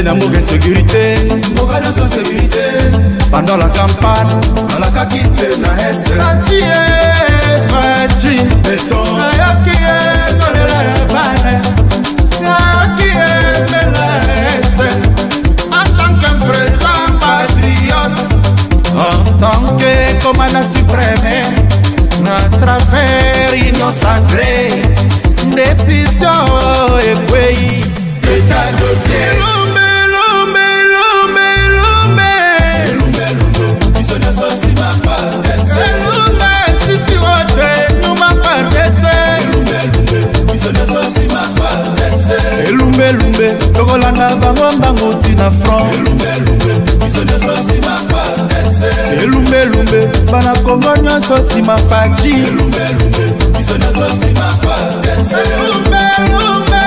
Namboga sécurité, Moga sans sécurité. Pendant la campagne, dans la kakite na est. Fachi, béton, yakie, dans la bane, yakie, la est. En tant qu'imprésent patriote, en tant que commandant suprême, na travers innocent, décision et pays. État dossier. Lumbe, lumbe, lumbe, lumbe. Lumbe, lumbe, bisogna sosi ma fardese. Lumbe, sisi wote, numa fardese. Lumbe, lumbe, bisogna sosi ma fardese. Lumbe, lumbe, tokolanda bango bango tina front. Lumbe, lumbe, bisogna sosi ma fardese. Lumbe, lumbe, bana kongo nyonso si ma faji. Lumbe, lumbe, bisogna sosi ma fardese. Lumbe, lumbe.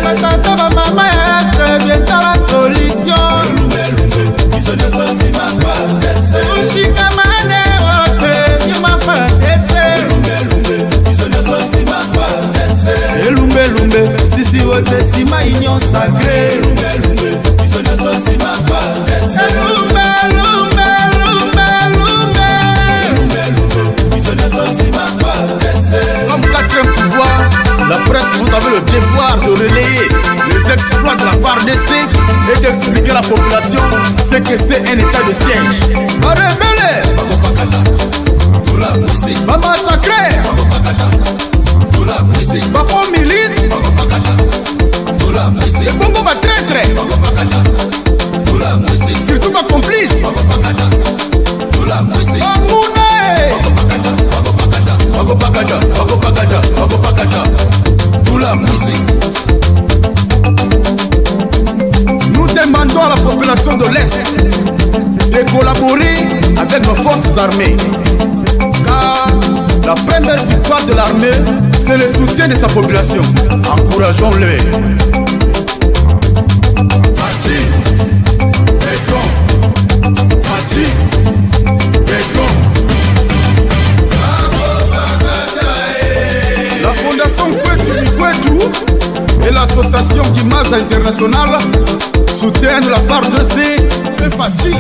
Matata mama est bien ta solution. Ushikamane wote nyuma fadese. Lumbe lumbe sisi wote sima union sacré. Lumbe lumbe comme quatrième pouvoir, la presse, vous avez le devoir de relayer les exploits de la FARDC et d'expliquer à la population ce que c'est un état de siège. Va rebeller, va massacrer, va faire milice, les Bongo va traître, surtout ma complice. Nous demandons à la population de l'Est de collaborer avec nos forces armées. Car la première victoire de l'armée, c'est le soutien de sa population. Encourageons-les. La fondation Kwetu et l'association Guimaza International soutiennent la FARDC et fatigue.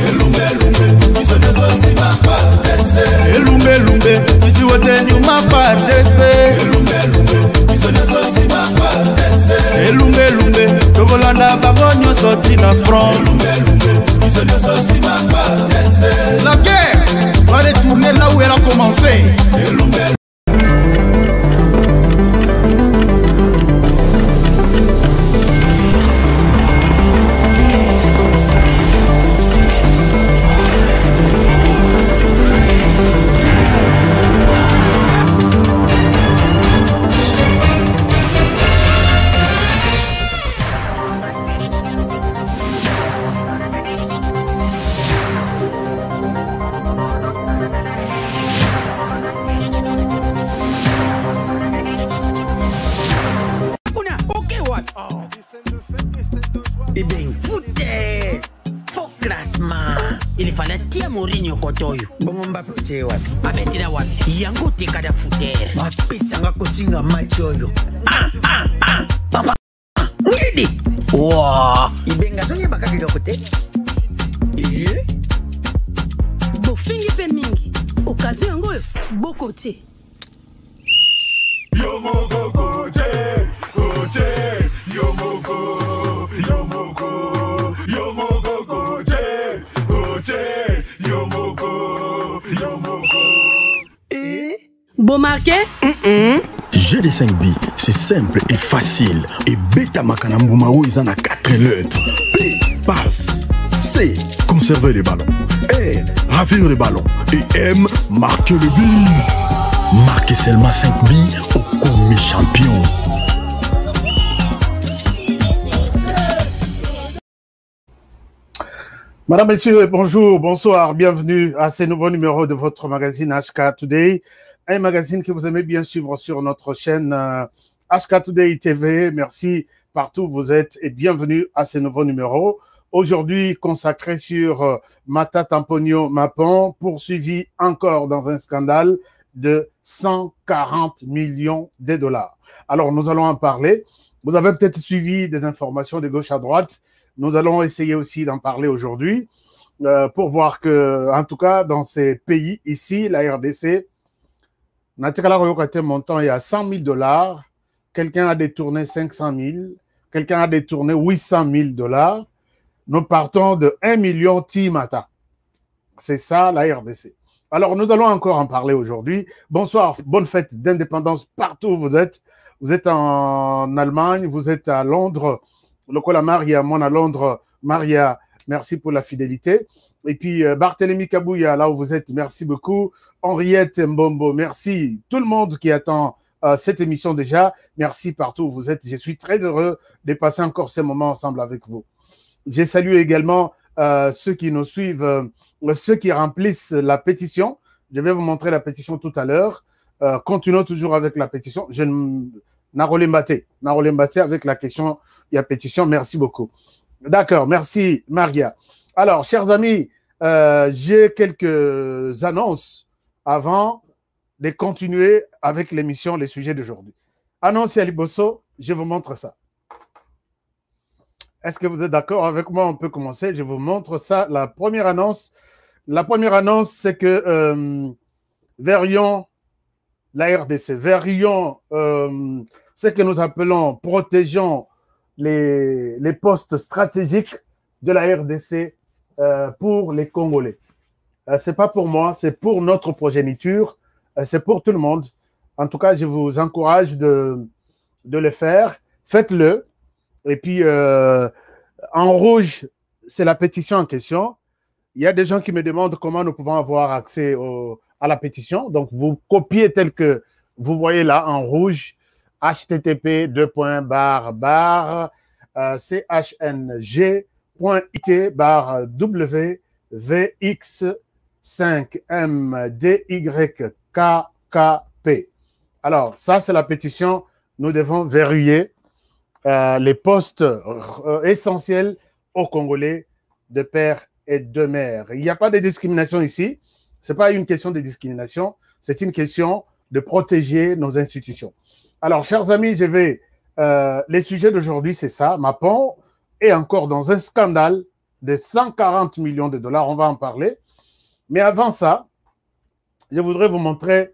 Lumbe lumbe, sisi wote nyuma FARDC. Lumbe lumbe, tokolanda bango nyonso tina front. La guerre va retourner là où elle a commencé. Eh bien, foutez! Faux classement! Il fallait tirer Mourinho Kotoyo. Bon, on va protéger wapi. Abetina wapi. Yango teka da fouter. Apesanga kotinga match oyo. Papa. Ngidi. Wow. Ibenga sonye bakaki kote. Bofingi pe mingi. Occasion yango bokote. Yomoko koche, koche, yomoko, yomoko, yomoko koche, koche, yomoko, yomoko. Bon marqué? Jeu de 5 billes, c'est simple et facile. Et Beta Makanambumao, ils en a 4 lettres. P, passe. C, conserver les ballons. R, ravir les ballons. Et M, marquer le but. Marquez seulement 5 billes au commis champion. Madame, Messieurs, bonjour, bonsoir, bienvenue à ce nouveau numéro de votre magazine HK Today, un magazine que vous aimez bien suivre sur notre chaîne HK Today TV. Merci partout où vous êtes et bienvenue à ce nouveau numéro. Aujourd'hui consacré sur Mata Tamponio Mapon, poursuivi encore dans un scandale de 140 millions de dollars. Alors, nous allons en parler. Vous avez peut-être suivi des informations de gauche à droite. Nous allons essayer aussi d'en parler aujourd'hui pour voir que, en tout cas, dans ces pays, ici, la RDC, montant est à 100 000 dollars. Quelqu'un a détourné 500 000. Quelqu'un a détourné 800 000 dollars. Nous partons de 1 million Timata. C'est ça, la RDC. Alors, nous allons encore en parler aujourd'hui. Bonsoir, bonne fête d'indépendance partout où vous êtes. Vous êtes en Allemagne, vous êtes à Londres. Le col à Maria, mon à Londres. Maria, merci pour la fidélité. Et puis, Barthélemy Kabouya, là où vous êtes, merci beaucoup. Henriette Mbombo, merci. Tout le monde qui attend cette émission déjà, merci partout où vous êtes. Je suis très heureux de passer encore ces moments ensemble avec vous. J'ai salué également ceux qui nous suivent, ceux qui remplissent la pétition. Je vais vous montrer la pétition tout à l'heure. Continuons toujours avec la pétition. Narolé Mbaté avec la question, il y a pétition. Merci beaucoup. D'accord, merci Maria. Alors, chers amis, j'ai quelques annonces avant de continuer avec l'émission, les sujets d'aujourd'hui. Annonce à Liboso, je vous montre ça. Est-ce que vous êtes d'accord avec moi? On peut commencer. Je vous montre ça. La première annonce, c'est que verrions la RDC, verrions ce que nous appelons, protégeons les postes stratégiques de la RDC pour les Congolais. Ce n'est pas pour moi, c'est pour notre progéniture, c'est pour tout le monde. En tout cas, je vous encourage de le faire. Faites-le. Et puis, en rouge, c'est la pétition en question. Il y a des gens qui me demandent comment nous pouvons avoir accès à la pétition. Donc, vous copiez tel que vous voyez là, en rouge, http://g.it/wx5mdykkp. Alors, ça, c'est la pétition. Nous devons verrouiller les postes essentiels aux Congolais de père et de mère. Il n'y a pas de discrimination ici. Ce n'est pas une question de discrimination. C'est une question de protéger nos institutions. Alors, chers amis, les sujets d'aujourd'hui, c'est ça. Mapon est encore dans un scandale de 140 millions de dollars. On va en parler. Mais avant ça, je voudrais vous montrer,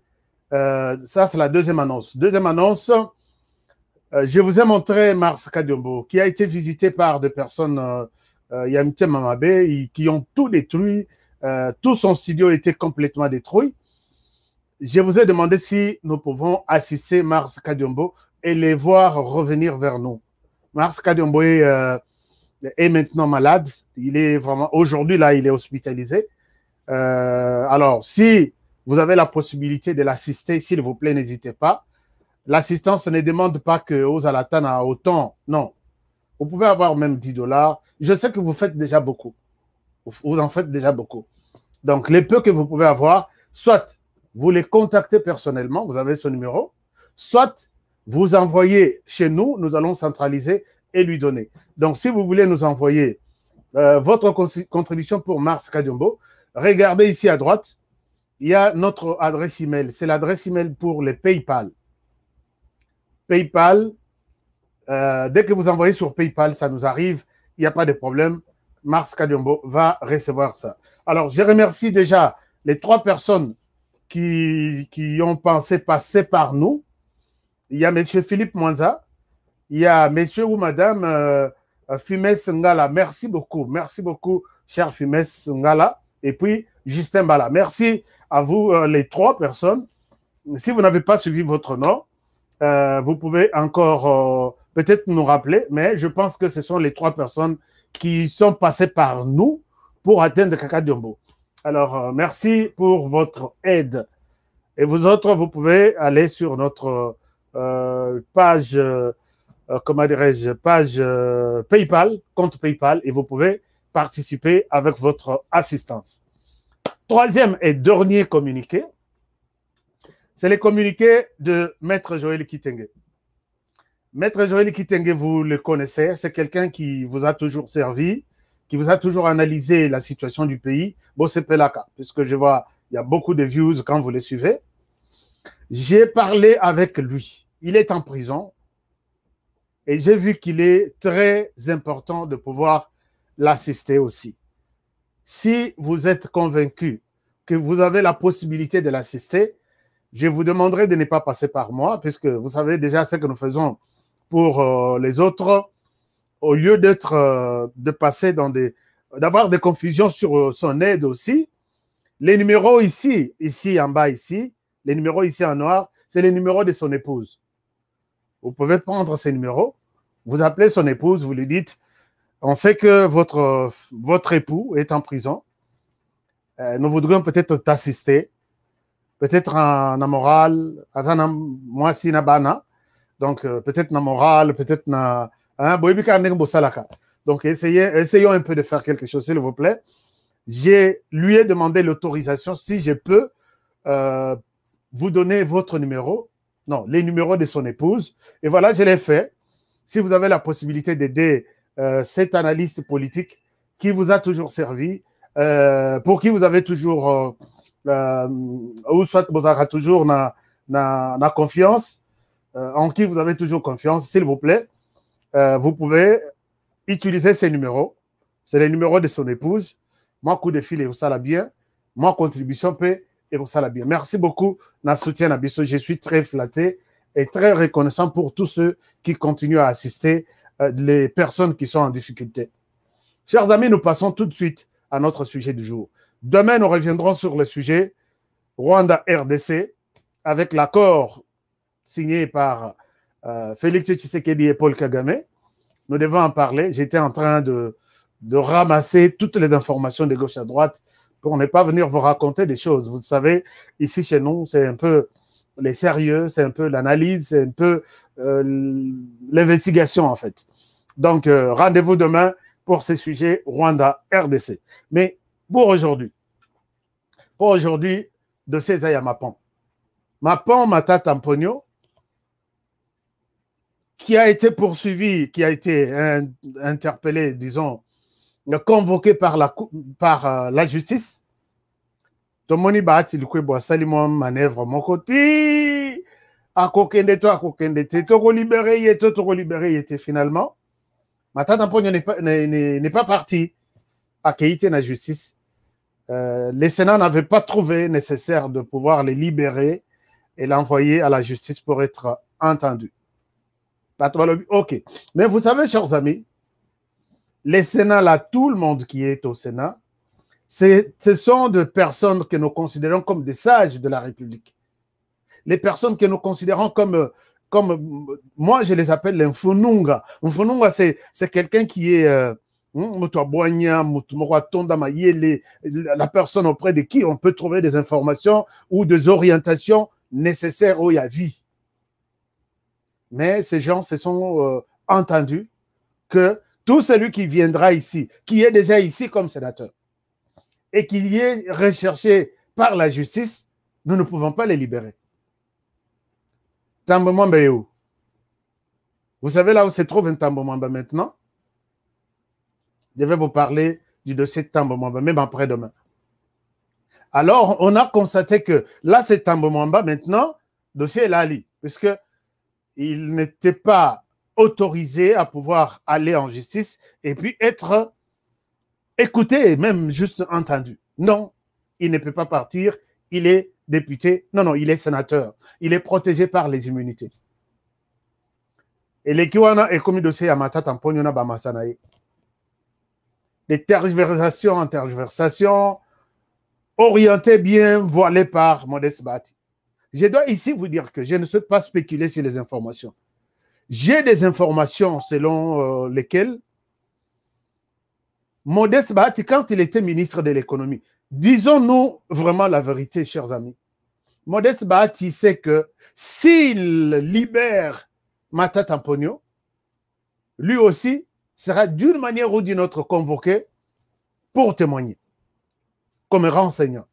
ça c'est la deuxième annonce. Deuxième annonce, je vous ai montré Mars Kadiombo, qui a été visité par des personnes, Yamite Mamabe, qui ont tout détruit. Tout son studio était complètement détruit. Je vous ai demandé si nous pouvons assister Mars Kadiombo et les voir revenir vers nous. Mars Kadiombo est maintenant malade. Il est vraiment, aujourd'hui, là, il est hospitalisé. Alors, si vous avez la possibilité de l'assister, s'il vous plaît, n'hésitez pas. L'assistance ne demande pas que aux Alatana a autant. Non. Vous pouvez avoir même 10 dollars. Je sais que vous faites déjà beaucoup. Vous en faites déjà beaucoup. Donc, les peu que vous pouvez avoir, soit vous les contactez personnellement, vous avez son numéro, soit vous envoyez chez nous, nous allons centraliser et lui donner. Donc, si vous voulez nous envoyer votre contribution pour Mars Kadiombo, regardez ici à droite, il y a notre adresse email. C'est l'adresse email pour les PayPal. PayPal, dès que vous envoyez sur PayPal, ça nous arrive, il n'y a pas de problème. Mars Kadiombo va recevoir ça. Alors, je remercie déjà les 3 personnes qui ont pensé passer par nous. Il y a M. Philippe Mwanza, il y a M. ou Mme Fimes Ngala. Merci beaucoup, cher Fimes Ngala. Et puis, Justin Bala. Merci à vous, les 3 personnes. Si vous n'avez pas suivi votre nom, vous pouvez encore peut-être nous rappeler, mais je pense que ce sont les 3 personnes qui sont passées par nous pour atteindre Kadiombo. Alors, merci pour votre aide. Et vous autres, vous pouvez aller sur notre page, comment dirais-je, page PayPal, compte PayPal, et vous pouvez participer avec votre assistance. Troisième et dernier communiqué, c'est le communiqué de Maître Joël Kitenge. Maître Joël Kitenge, vous le connaissez, c'est quelqu'un qui vous a toujours servi, qui vous a toujours analysé la situation du pays. Bon, c'est Pelaka, puisque je vois, il y a beaucoup de views quand vous les suivez. J'ai parlé avec lui. Il est en prison. Et j'ai vu qu'il est très important de pouvoir l'assister aussi. Si vous êtes convaincu que vous avez la possibilité de l'assister, je vous demanderai de ne pas passer par moi, puisque vous savez déjà ce que nous faisons pour les autres, au lieu de passer d'avoir des confusions sur son aide aussi. Les numéros ici en bas ici, les numéros ici en noir, c'est les numéros de son épouse. Vous pouvez prendre ces numéros, vous appelez son épouse, vous lui dites, on sait que votre époux est en prison, nous voudrions peut-être t'assister, peut-être en moral, moi si nabana, donc peut-être en moral, peut-être en donc essayons un peu de faire quelque chose, s'il vous plaît. Je lui ai demandé l'autorisation si je peux vous donner votre numéro, non, les numéros de son épouse, et voilà, je l'ai fait. Si vous avez la possibilité d'aider cet analyste politique qui vous a toujours servi, pour qui vous avez toujours, ou soit vous aurez toujours na confiance, en qui vous avez toujours confiance, s'il vous plaît, vous pouvez utiliser ces numéros. C'est les numéros de son épouse. Moi, coup de fil, et ça l'a bien. Moi, contribution, et ça l'a bien. Merci beaucoup, na soutien à Bisso. Je suis très flatté et très reconnaissant pour tous ceux qui continuent à assister les personnes qui sont en difficulté. Chers amis, nous passons tout de suite à notre sujet du jour. Demain, nous reviendrons sur le sujet Rwanda-RDC avec l'accord signé par Félix Tshisekedi et Paul Kagame. Nous devons en parler. J'étais en train de ramasser toutes les informations de gauche à droite pour ne pas venir vous raconter des choses. Vous savez, ici chez nous, c'est un peu les sérieux, c'est un peu l'analyse, c'est un peu l'investigation en fait. Donc, rendez-vous demain pour ces sujets Rwanda-RDC. Mais pour aujourd'hui, dossier Zaya Mapan. Mapan Matata Mponyo, qui a été poursuivi, qui a été interpellé, disons, convoqué par la justice. Tomoni Bahati Lukwebo Salimon manœuvre mon côté. À Kokende to, à Kokende te, toko libéré, était finalement. Matata Mponyo n'est pas parti à Keïté la justice. Les Sénats n'avaient pas trouvé nécessaire de pouvoir les libérer et l'envoyer à la justice pour être entendu. Ok. Mais vous savez, chers amis, les Sénats, là, tout le monde qui est au Sénat, ce sont des personnes que nous considérons comme des sages de la République. Les personnes que nous considérons comme moi, je les appelle l'infununga. L'infununga, c'est quelqu'un qui est la personne auprès de qui on peut trouver des informations ou des orientations nécessaires où il y a vie. Mais ces gens se sont entendus que tout celui qui viendra ici, qui est déjà ici comme sénateur, et qui est recherché par la justice, nous ne pouvons pas les libérer. Tambo Mwamba est où? Vous savez là où se trouve un Tambo Mwamba maintenant? Je vais vous parler du dossier de Tambo Mwamba, même après-demain. Alors, on a constaté que là, c'est Tambo Mwamba maintenant, le dossier est là, puisque il n'était pas autorisé à pouvoir aller en justice et puis être écouté et même juste entendu. Non, il ne peut pas partir, il est député, non, il est sénateur, il est protégé par les immunités. Et les Kiwana est commis dossier à Matata Mponyo na Bamasanae. Des tergiversations en tergiversations, orientées bien, voilées par Modeste Bahati. Je dois ici vous dire que je ne souhaite pas spéculer sur les informations. J'ai des informations selon lesquelles Modeste Bahati, quand il était ministre de l'économie, disons-nous vraiment la vérité, chers amis. Modeste Bahati sait que s'il libère Matata Mponyo, lui aussi sera d'une manière ou d'une autre convoqué pour témoigner, comme renseignant.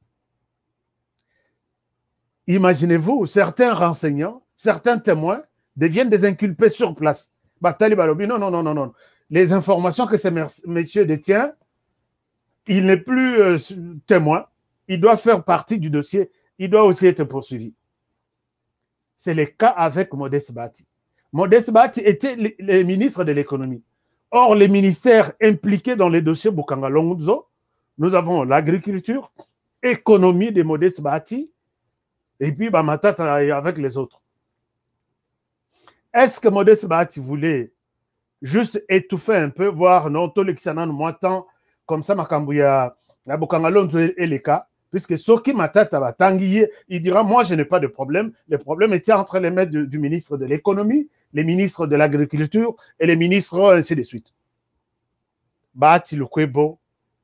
Imaginez-vous, certains renseignants, certains témoins deviennent des inculpés sur place. Batali Balobi, non. Les informations que ces messieurs détiennent, il n'est plus témoin, il doit faire partie du dossier, il doit aussi être poursuivi. c'est le cas avec Modeste Bahati. Modeste Bahati était le ministre de l'économie. Or, les ministères impliqués dans les dossiers Bokanga Longuzo, nous avons l'agriculture, économie de Modeste Bahati, et puis Matata avec les autres. Est-ce que Modeste Bahati voulait juste étouffer un peu, voir non, tout l'excellent moitan, comme ça, Makambouya, la Bokanga Longuzo et les cas, puisque Soki Matata va tanguiller, il dira, moi, je n'ai pas de problème. Le problème était entre les mains du ministre de l'économie, les ministres de l'agriculture et les ministres, ainsi de suite. Bahati Lukwebo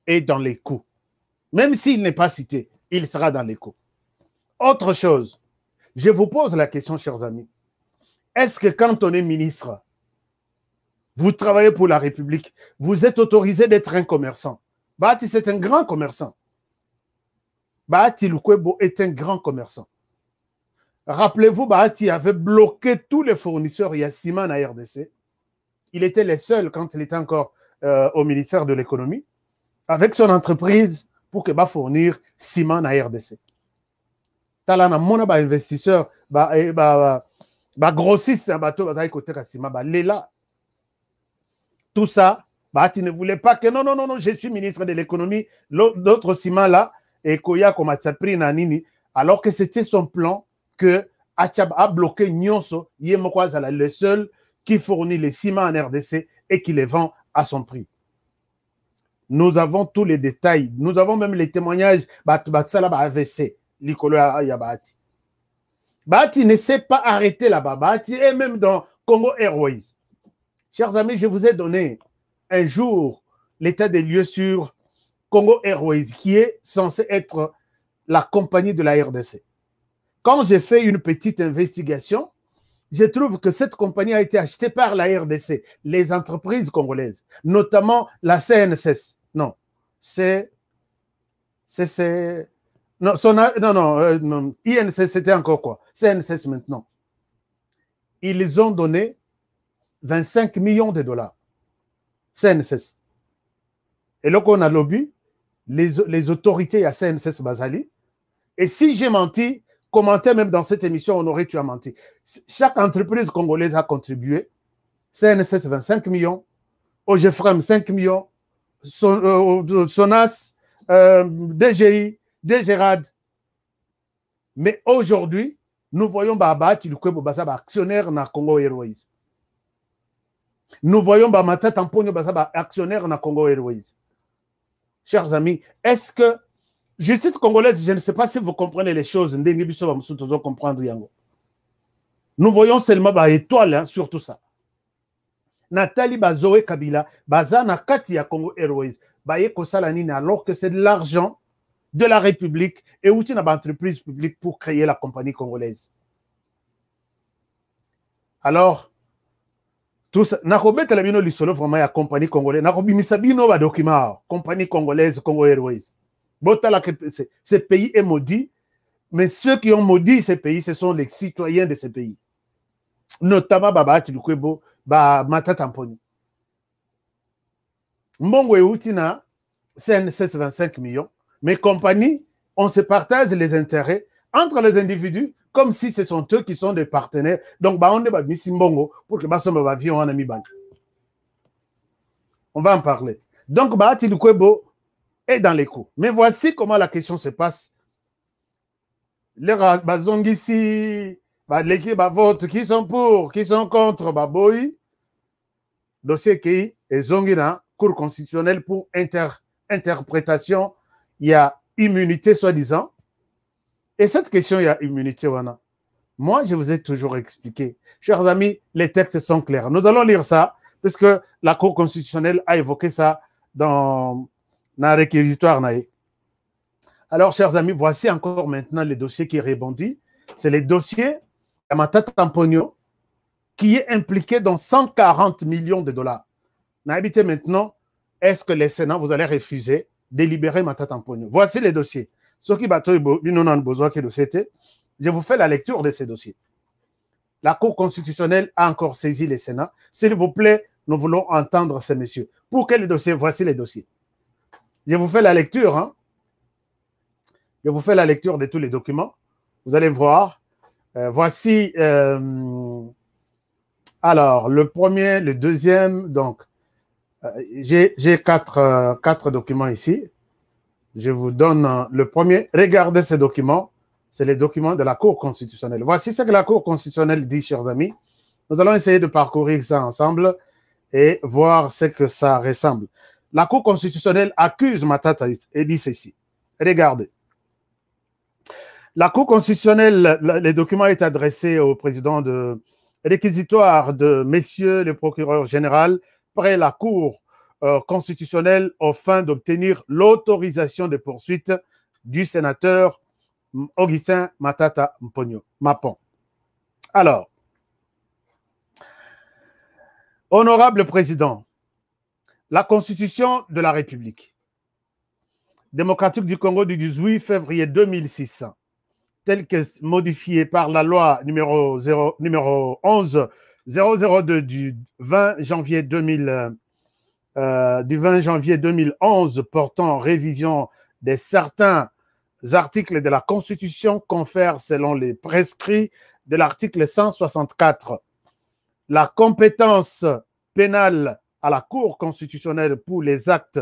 est dans les coups. Même s'il n'est pas cité, il sera dans les coups. Autre chose, je vous pose la question, chers amis. Est-ce que quand on est ministre, vous travaillez pour la République, vous êtes autorisé d'être un commerçant? Bahati, c'est un grand commerçant. Bahati Lukwebo est un grand commerçant. Rappelez-vous, Bahati avait bloqué tous les fournisseurs Yassiman à RDC. Il était le seul, quand il était encore au ministère de l'économie, avec son entreprise pour que va fournir ciment à RDC. Talana mona ba investisseur, ba grossiste un bateau ba côté ciment ba lela. Tout ça, Bahati ne voulait pas que non, je suis ministre de l'économie, d'autres ciments là et Koya comme ça pris nanini, alors que c'était son plan que Achab a bloqué Nyonso, Yemokwazala, le seul qui fournit les ciments en RDC et qui les vend à son prix. Nous avons tous les détails. Nous avons même les témoignages. AVC, Bahati ne s'est pas arrêté là-bas. Bahati est même dans Congo Airways. Chers amis, je vous ai donné un jour l'état des lieux sur Congo Airways, qui est censé être la compagnie de la RDC. Quand j'ai fait une petite investigation, je trouve que cette compagnie a été achetée par la RDC, les entreprises congolaises, notamment la CNSS. Non, non, INSS, c'était encore quoi? CNSS maintenant. Ils ont donné 25 millions de dollars. CNSS. Et là qu'on a lobby, les autorités à CNSS Bazali. Et si j'ai menti, commentez même dans cette émission, on aurait tu as menti. Chaque entreprise congolaise a contribué. CNSS 25 millions, OGFREM 5 millions, SONAS, DGI, DGRAD. Mais aujourd'hui, nous voyons Bahati Lukwebo Bazaba actionnaire dans Congo Airways. Nous voyons Matata Mponyo Bazaba actionnaire dans Congo Airways. Chers amis, est-ce que justice congolaise, je ne sais pas si vous comprenez les choses. Nous voyons seulement bah, étoile sur tout ça. Nathalie Bazoé Kabila, Bazana Katia Congo Airways, Baye Kosalanine, alors que c'est de l'argent de la République et où tu n'as pas entreprise publique pour créer la compagnie congolaise. Alors, tout ça, Nakobet Labino Lissolo, vraiment, la compagnie congolaise, Nakobi Misabino, ba document, compagnie congolaise, Congo Airways. Ce pays est maudit, mais ceux qui ont maudit ces pays, ce sont les citoyens de ces pays. Notamment Bahati Lukwebo, Matata Mponyo. Mbongo et Outina, c'est 25 millions, mais compagnie, on se partage les intérêts entre les individus comme si ce sont eux qui sont des partenaires. Donc, on est Missi Mbongo pour que on va en parler. Donc, Bahati Lukwebo est dans les coups. Mais voici comment la question se passe. Les Bazongisi, l'équipe vote, qui sont pour, qui sont contre, Baboy, dossier qui est Zongina, Cour constitutionnelle pour interprétation, il y a immunité soi-disant. Et cette question, il y a immunité, Wana. Moi, je vous ai toujours expliqué. Chers amis, les textes sont clairs. Nous allons lire ça, puisque la Cour constitutionnelle a évoqué ça dans la réquisitoire. Alors, chers amis, voici encore maintenant les dossiers qui rebondissent. C'est les dossiers de Matata Mponyo qui est impliqué dans 140 millions de dollars. N'habitez maintenant, est-ce que les Sénats, vous allez refuser de libérer Matata Mponyo? Voici les dossiers. Je vous fais la lecture de ces dossiers. La Cour constitutionnelle a encore saisi les Sénats. S'il vous plaît, nous voulons entendre ces messieurs. Pour quels dossiers? Voici les dossiers. Je vous fais la lecture. Hein? Je vous fais la lecture de tous les documents. Vous allez voir. Voici, alors, le premier, le deuxième, donc, j'ai quatre documents ici. Je vous donne le premier. Regardez ces documents. C'est les documents de la Cour constitutionnelle. Voici ce que la Cour constitutionnelle dit, chers amis. Nous allons essayer de parcourir ça ensemble et voir ce que ça ressemble. La Cour constitutionnelle accuse Matata et dit ceci. Regardez. La Cour constitutionnelle, les documents est adressé au président de réquisitoire de messieurs le procureur général près la Cour constitutionnelle aux fins d'obtenir l'autorisation de poursuite du sénateur Augustin Matata Mapon. Alors, honorable président, la Constitution de la République démocratique du Congo du 18 février 2006, telle que modifiée par la loi numéro 11-002 du 20 janvier 2011 portant révision de certains articles de la Constitution, confère, selon les prescrits de l'article 164, la compétence pénale à la Cour constitutionnelle pour les actes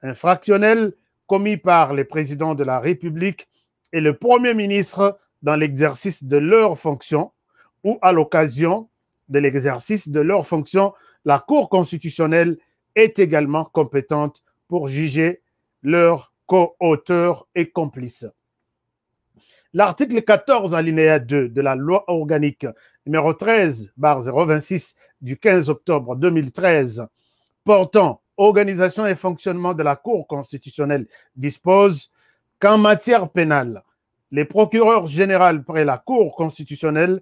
infractionnels commis par les présidents de la République et le Premier ministre dans l'exercice de leurs fonctions ou à l'occasion de l'exercice de leurs fonctions. La Cour constitutionnelle est également compétente pour juger leurs co-auteurs et complices. L'article 14, alinéa 2 de la loi organique numéro 13/026 du 15 octobre 2013 portant organisation et fonctionnement de la Cour constitutionnelle dispose qu'en matière pénale, les procureurs généraux près la Cour constitutionnelle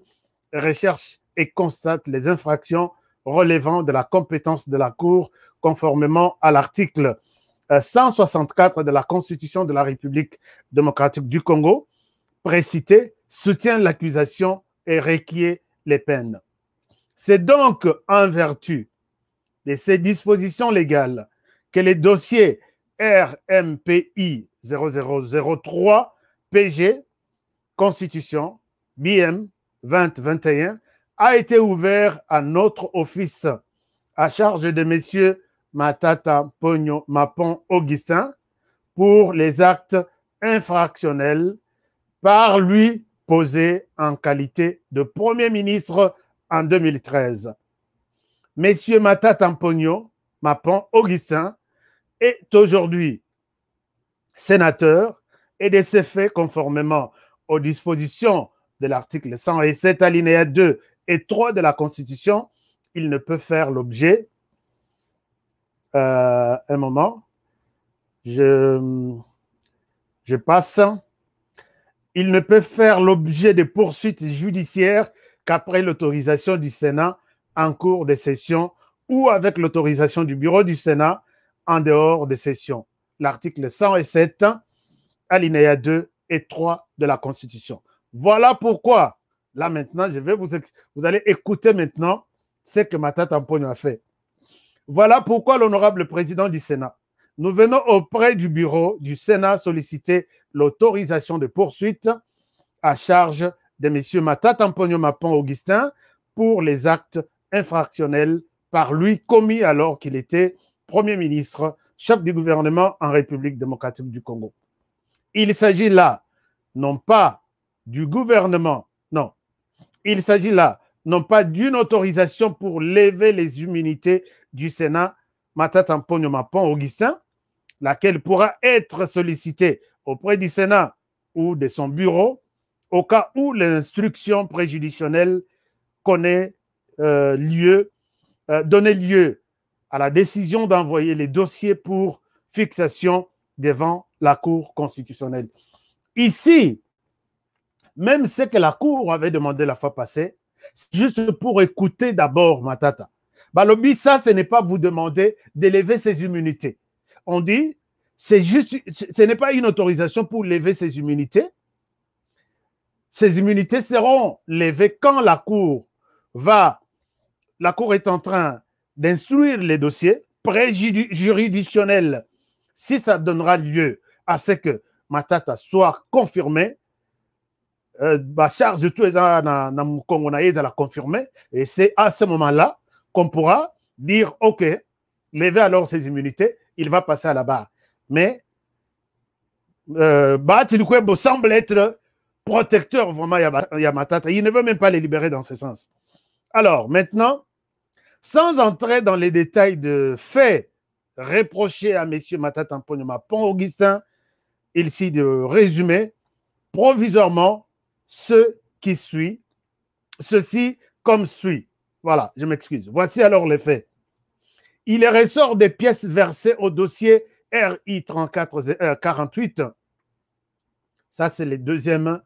recherchent et constatent les infractions relevant de la compétence de la Cour conformément à l'article 164 de la Constitution de la République démocratique du Congo, précité, soutient l'accusation et requiert les peines. C'est donc en vertu de ces dispositions légales que les dossiers RMPI 0003 PG Constitution BM 2021 a été ouvert à notre office à charge de messieurs Matata Ponyo Mapon Augustin pour les actes infractionnels par lui posés en qualité de Premier ministre en 2013. Messieurs Matata Ponyo Mapon Augustin est aujourd'hui sénateur et de ces faits, conformément aux dispositions de l'article 107 alinéa 2 et 3 de la Constitution, il ne peut faire l'objet, un moment, je passe, il ne peut faire l'objet de poursuites judiciaires qu'après l'autorisation du Sénat en cours de session ou avec l'autorisation du bureau du Sénat en dehors des sessions. L'article 107, alinéa 2 et 3 de la Constitution. Voilà pourquoi, là maintenant, vous allez écouter maintenant ce que Matata Mponyo a fait. Voilà pourquoi l'honorable président du Sénat, nous venons auprès du bureau du Sénat solliciter l'autorisation de poursuite à charge de M. Matata Mponyo Mapon Augustin pour les actes infractionnels par lui commis alors qu'il était Premier ministre, chef du gouvernement en République démocratique du Congo. Il s'agit là, non pas du gouvernement, non. Il s'agit là, non pas d'une autorisation pour lever les immunités du Sénat Matata Mponyo Mapon Augustin, laquelle pourra être sollicitée auprès du Sénat ou de son bureau au cas où l'instruction préjudicielle donnait lieu à la décision d'envoyer les dossiers pour fixation devant la Cour constitutionnelle. Ici, même ce que la Cour avait demandé la fois passée, c'est juste pour écouter d'abord Matata. Balobi, ça, ce n'est pas vous demander d'élever ses immunités. On dit, c'est juste, ce n'est pas une autorisation pour lever ses immunités. Ces immunités seront levées quand la Cour est en train d'instruire les dossiers préjuridictionnels, si ça donnera lieu à ce que Matata soit confirmé, charge tout na Congo na la confirmer. Et c'est à ce moment-là qu'on pourra dire, OK, lever alors ses immunités, il va passer à la barre. Mais Tilukwe semble être protecteur vraiment Yamatata. Il ne veut même pas les libérer dans ce sens. Alors, maintenant, sans entrer dans les détails de faits reprochés à M. Matata Mponyoma Pont-Augustin, il s'agit de résumer provisoirement ce qui suit, ceci comme suit. Voilà, je m'excuse. Voici alors les faits. Il ressort des pièces versées au dossier RI 3448. Ça, c'est le deuxième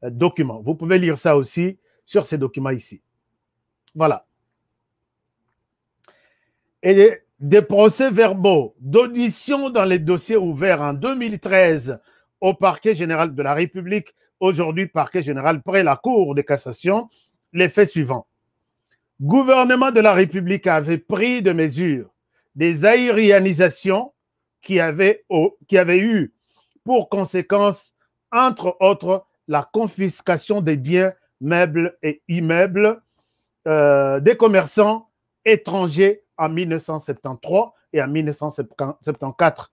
document. Vous pouvez lire ça aussi sur ces documents ici. Voilà. Et des procès-verbaux d'audition dans les dossiers ouverts en 2013 au parquet général de la République, aujourd'hui parquet général près la Cour de cassation, les faits suivants. Gouvernement de la République avait pris des mesures, des aérianisations qui avaient eu pour conséquence, entre autres, la confiscation des biens, meubles et immeubles des commerçants étrangers en 1973 et en 1974.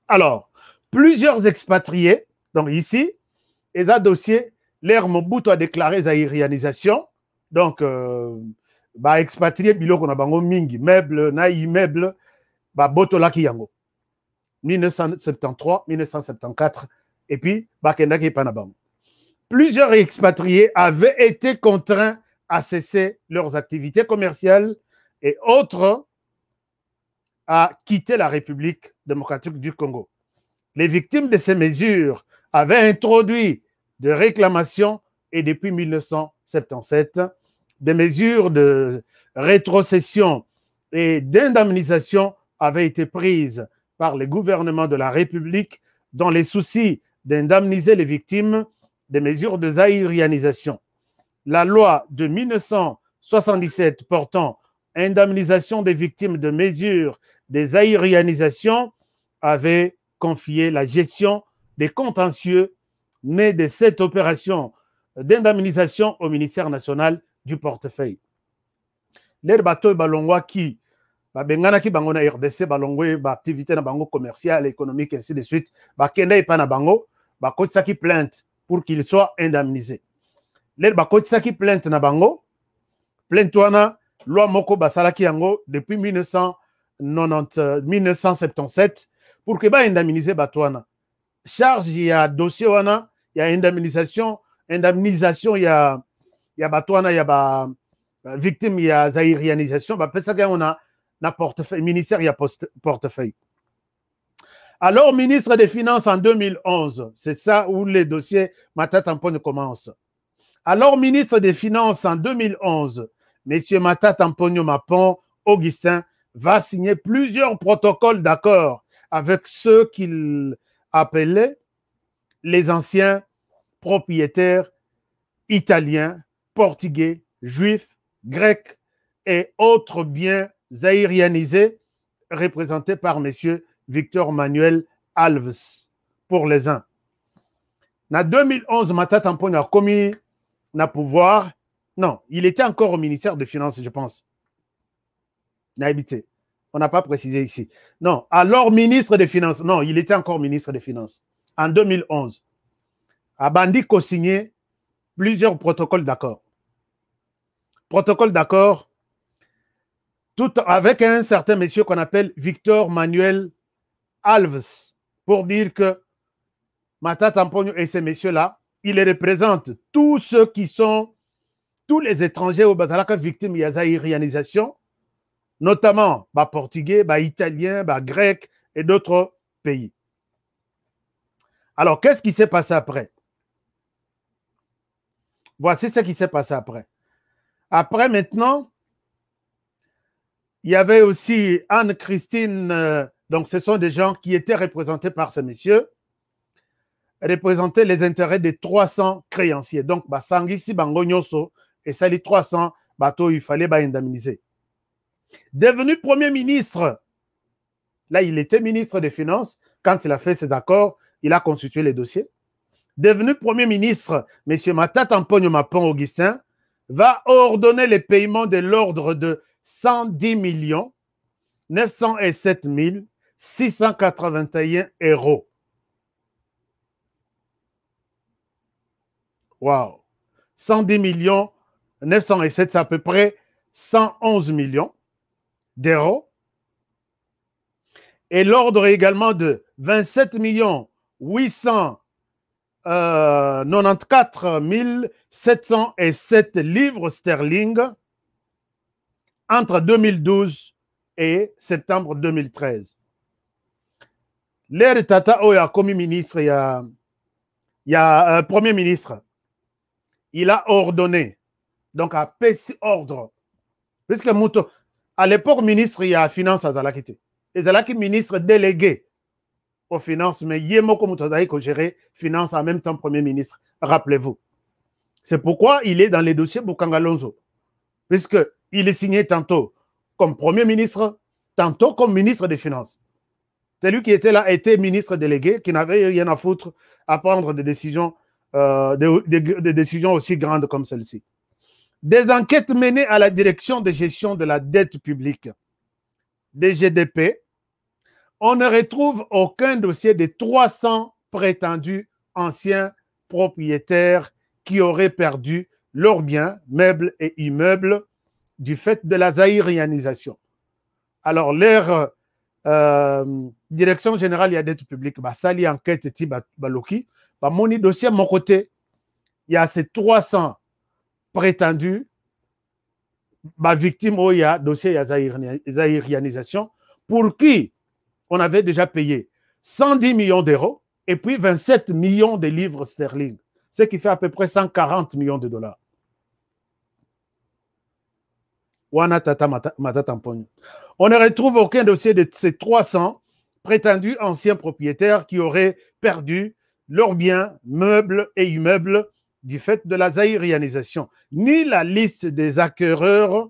Alors, plusieurs expatriés, donc ici, et ça dossier, l'ère Mobutu a déclaré aérianisation, donc, expatrié, biloko na bango mingi, meubles, na immeubles, botola ki yango. 1973, 1974, et puis, bakendaki panabango. Plusieurs expatriés avaient été contraints à cesser leurs activités commerciales et autres à quitter la République démocratique du Congo. Les victimes de ces mesures avaient introduit des réclamations et depuis 1977, des mesures de rétrocession et d'indemnisation avaient été prises par les gouvernements de la République dans les soucis d'indemniser les victimes des mesures de zaïrianisation. La loi de 1977 portant indemnisation des victimes de mesures de zaïrianisation avait confié la gestion des contentieux nés de cette opération d'indemnisation au ministère national du portefeuille. Les bateaux balongwa qui bengana ki bango na RDC balongwe ba activité na bango commerciale, économique ainsi de suite, ba kenda ipa na bango, ba kotsaki plainte pour qu'il soit indemnisé. Les ba kotsaki plainte na bango, plainte wana loi moko basalaki yango depuis 1977 pour que ba indemniser batwana. Charge ya dossier wana, ya indemnisation ya batwana ya ba victime ya zaïrianisation, ba pesa ka on a na portefeuille ministère ya portefeuille. Alors ministre des Finances en 2011, c'est ça où les dossiers Matata Mponyoma commencent. Alors ministre des Finances en 2011, monsieur Matata Mponyoma Pont-Augustin va signer plusieurs protocoles d'accord avec ceux qu'il appelait les anciens propriétaires italiens, portugais, juifs, grecs et autres biens zaïrianisés représentés par monsieur Victor Manuel Alves pour les uns. En 2011, Matata Mponyoma a commis na pouvoir. Non, il était encore au ministère des Finances, je pense. On n'a pas précisé ici. Non, alors ministre des Finances. Non, il était encore ministre des Finances. En 2011. Abandi a signé plusieurs protocoles d'accord. Protocole d'accord, tout avec un certain monsieur qu'on appelle Victor Manuel Alves, pour dire que Matata Mponyoma et ces messieurs-là, ils représentent tous ceux qui sont, tous les étrangers au Bazalaka victimes de zaïrianisation, notamment portugais, italiens, grecs et d'autres pays. Alors, qu'est-ce qui s'est passé après? Voici ce qui s'est passé après. Après, maintenant, il y avait aussi Anne-Christine, donc ce sont des gens qui étaient représentés par ces messieurs, représentaient les intérêts des 300 créanciers. Donc, Sangisi Bangonyoso, et ça, les 300 bateaux, il fallait indemniser. Devenu Premier ministre, là, il était ministre des Finances. Quand il a fait ses accords, il a constitué les dossiers. devenu Premier ministre, M. Matata Mponyo Mapon Augustin, va ordonner le paiement de l'ordre de 110 907 681 euros. Wow. 110 907, c'est à peu près 111 millions d'euros. Et l'ordre également de 27 894 707 livres sterling entre 2012 et septembre 2013. L'air Tata Oya comme ministre, il y a Premier ministre, il a ordonné, donc a PC ordre, puisque Mouto, à l'époque, ministre, il y a finance à Zalakité. Et Zalaki, ministre délégué aux finances, mais Yemoko Moutozaï qui gérait finance en même temps Premier ministre, rappelez-vous. C'est pourquoi il est dans les dossiers Bukangalonzo, puisqu'il est signé tantôt comme Premier ministre, tantôt comme ministre des Finances. Celui qui était là était ministre délégué, qui n'avait rien à foutre à prendre des décisions, des décisions aussi grandes comme celle-ci. Des enquêtes menées à la direction de gestion de la dette publique, DGDP, on ne retrouve aucun dossier de 300 prétendus anciens propriétaires qui auraient perdu leurs biens, meubles et immeubles du fait de la zaïrianisation. Alors, leur direction générale de la dette publique, sali enquête baloki, moni dossier à mon côté, il y a ces 300 prétendus victimes où il y a dossier de zaïrianisation pour qui on avait déjà payé 110 millions d'euros et puis 27 millions de livres sterling, ce qui fait à peu près 140 millions de dollars. On ne retrouve aucun dossier de ces 300 prétendus anciens propriétaires qui auraient perdu leurs biens, meubles et immeubles du fait de la zaïrianisation, ni la liste des acquéreurs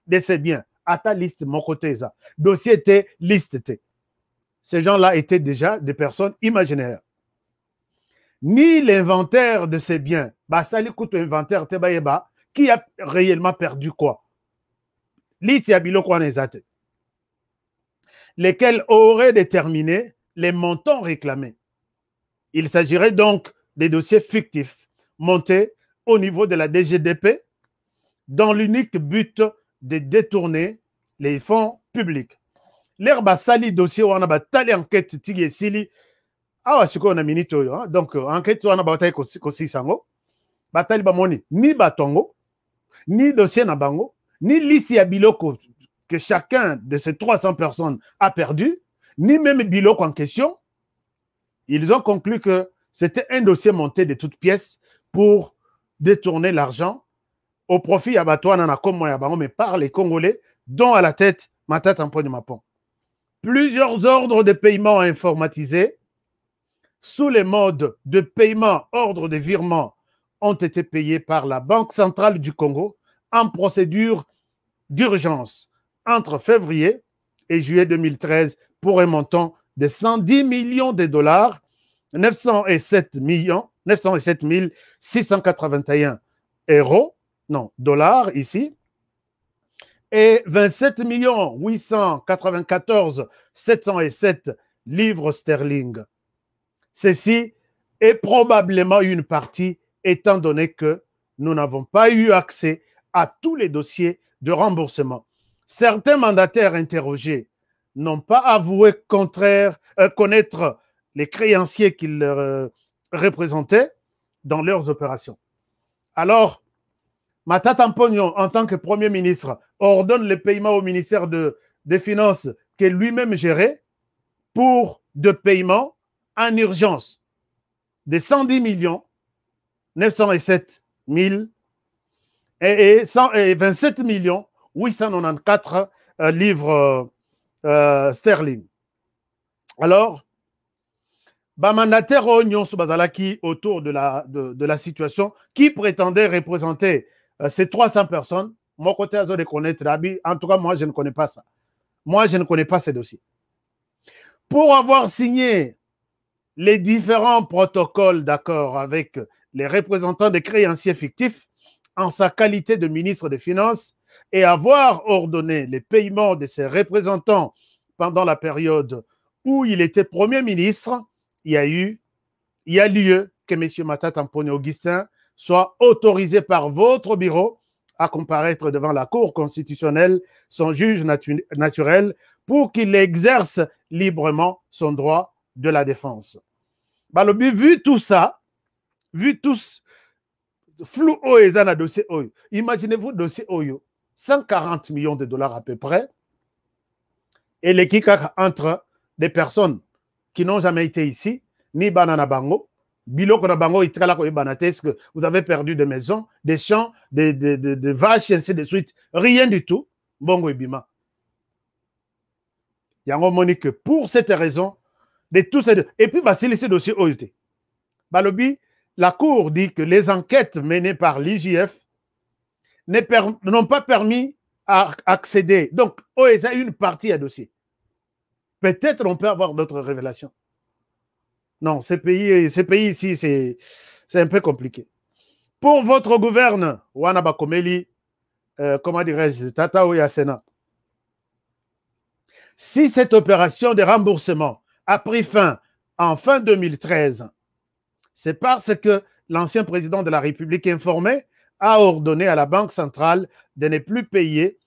de ces biens. À ta liste, mon côté, ça. Dossier était listé. Ces gens-là étaient déjà des personnes imaginaires. Ni l'inventaire de ces biens. Ça lui coûte inventaire, qui a réellement perdu quoi? Liste yabilo quoi nezate. Lesquels auraient déterminé les montants réclamés. Il s'agirait donc des dossiers fictifs montés au niveau de la DGDP dans l'unique but de détourner les fonds publics. L'herbe sali dossier ou on a tali enquête tigé sili. Ah, c'est qu'on a minito. Donc, enquête ou on a bataille kosi sango. Bataille bamoni ni batongo, ni dossier na bango, ni liste ya biloko que chacun de ces 300 personnes a perdu, ni même biloko en question. Ils ont conclu que c'était un dossier monté de toutes pièces pour détourner l'argent au profit mais par les Congolais, dont à la tête Matata Mponyo Mapon. Plusieurs ordres de paiement informatisés sous les modes de paiement, ordre de virement ont été payés par la Banque centrale du Congo en procédure d'urgence entre février et juillet 2013 pour un montant de 110 millions de dollars, 907 681 euros, non, dollars ici, et 27 894 707 livres sterling. Ceci est probablement une partie, étant donné que nous n'avons pas eu accès à tous les dossiers de remboursement. Certains mandataires interrogés n'ont pas avoué connaître les créanciers qu'ils représentaient dans leurs opérations. Alors, Matata Mponyo, en tant que Premier ministre, ordonne le paiement au ministère des Finances que lui-même gérait pour de paiement en urgence de 110 907 000 et 27 894 livres sterling. Alors, mandataire Bazalaki autour de la situation qui prétendait représenter ces 300 personnes. Mon côté, de connaître, en tout cas, moi, je ne connais pas ça. Moi, je ne connais pas ces dossiers. Pour avoir signé les différents protocoles d'accord avec les représentants des créanciers fictifs en sa qualité de ministre des Finances et avoir ordonné les paiements de ses représentants pendant la période où il était Premier ministre, il y a lieu que M. Matata Mponi Augustin soit autorisé par votre bureau à comparaître devant la Cour constitutionnelle, son juge naturel, pour qu'il exerce librement son droit de la défense. Balobi, vu tout ça, vu tous flou dans le dossier Oyo, imaginez-vous le dossier Oyo, 140 millions de dollars à peu près, et les kikak entre des personnes qui n'ont jamais été ici, ni banana bango, biloko na bango itrala ko banates que vous avez perdu des maisons, des champs, des vaches, ainsi de suite, rien du tout, bongo ibima. Yango moni que pour cette raison, de tous ces deux, et puis bah c'est ce dossier OUT. Balobi, la Cour dit que les enquêtes menées par l'IGF n'ont pas permis à accéder. Donc, OESA a une partie à dossier. Peut-être on peut avoir d'autres révélations. Non, ces pays ici, c'est un peu compliqué. Pour votre gouverne, Wana Bakomeli, comment dirais-je, Tata Oyasena, si cette opération de remboursement a pris fin en fin 2013, c'est parce que l'ancien président de la République informé a ordonné à la Banque centrale de ne plus payer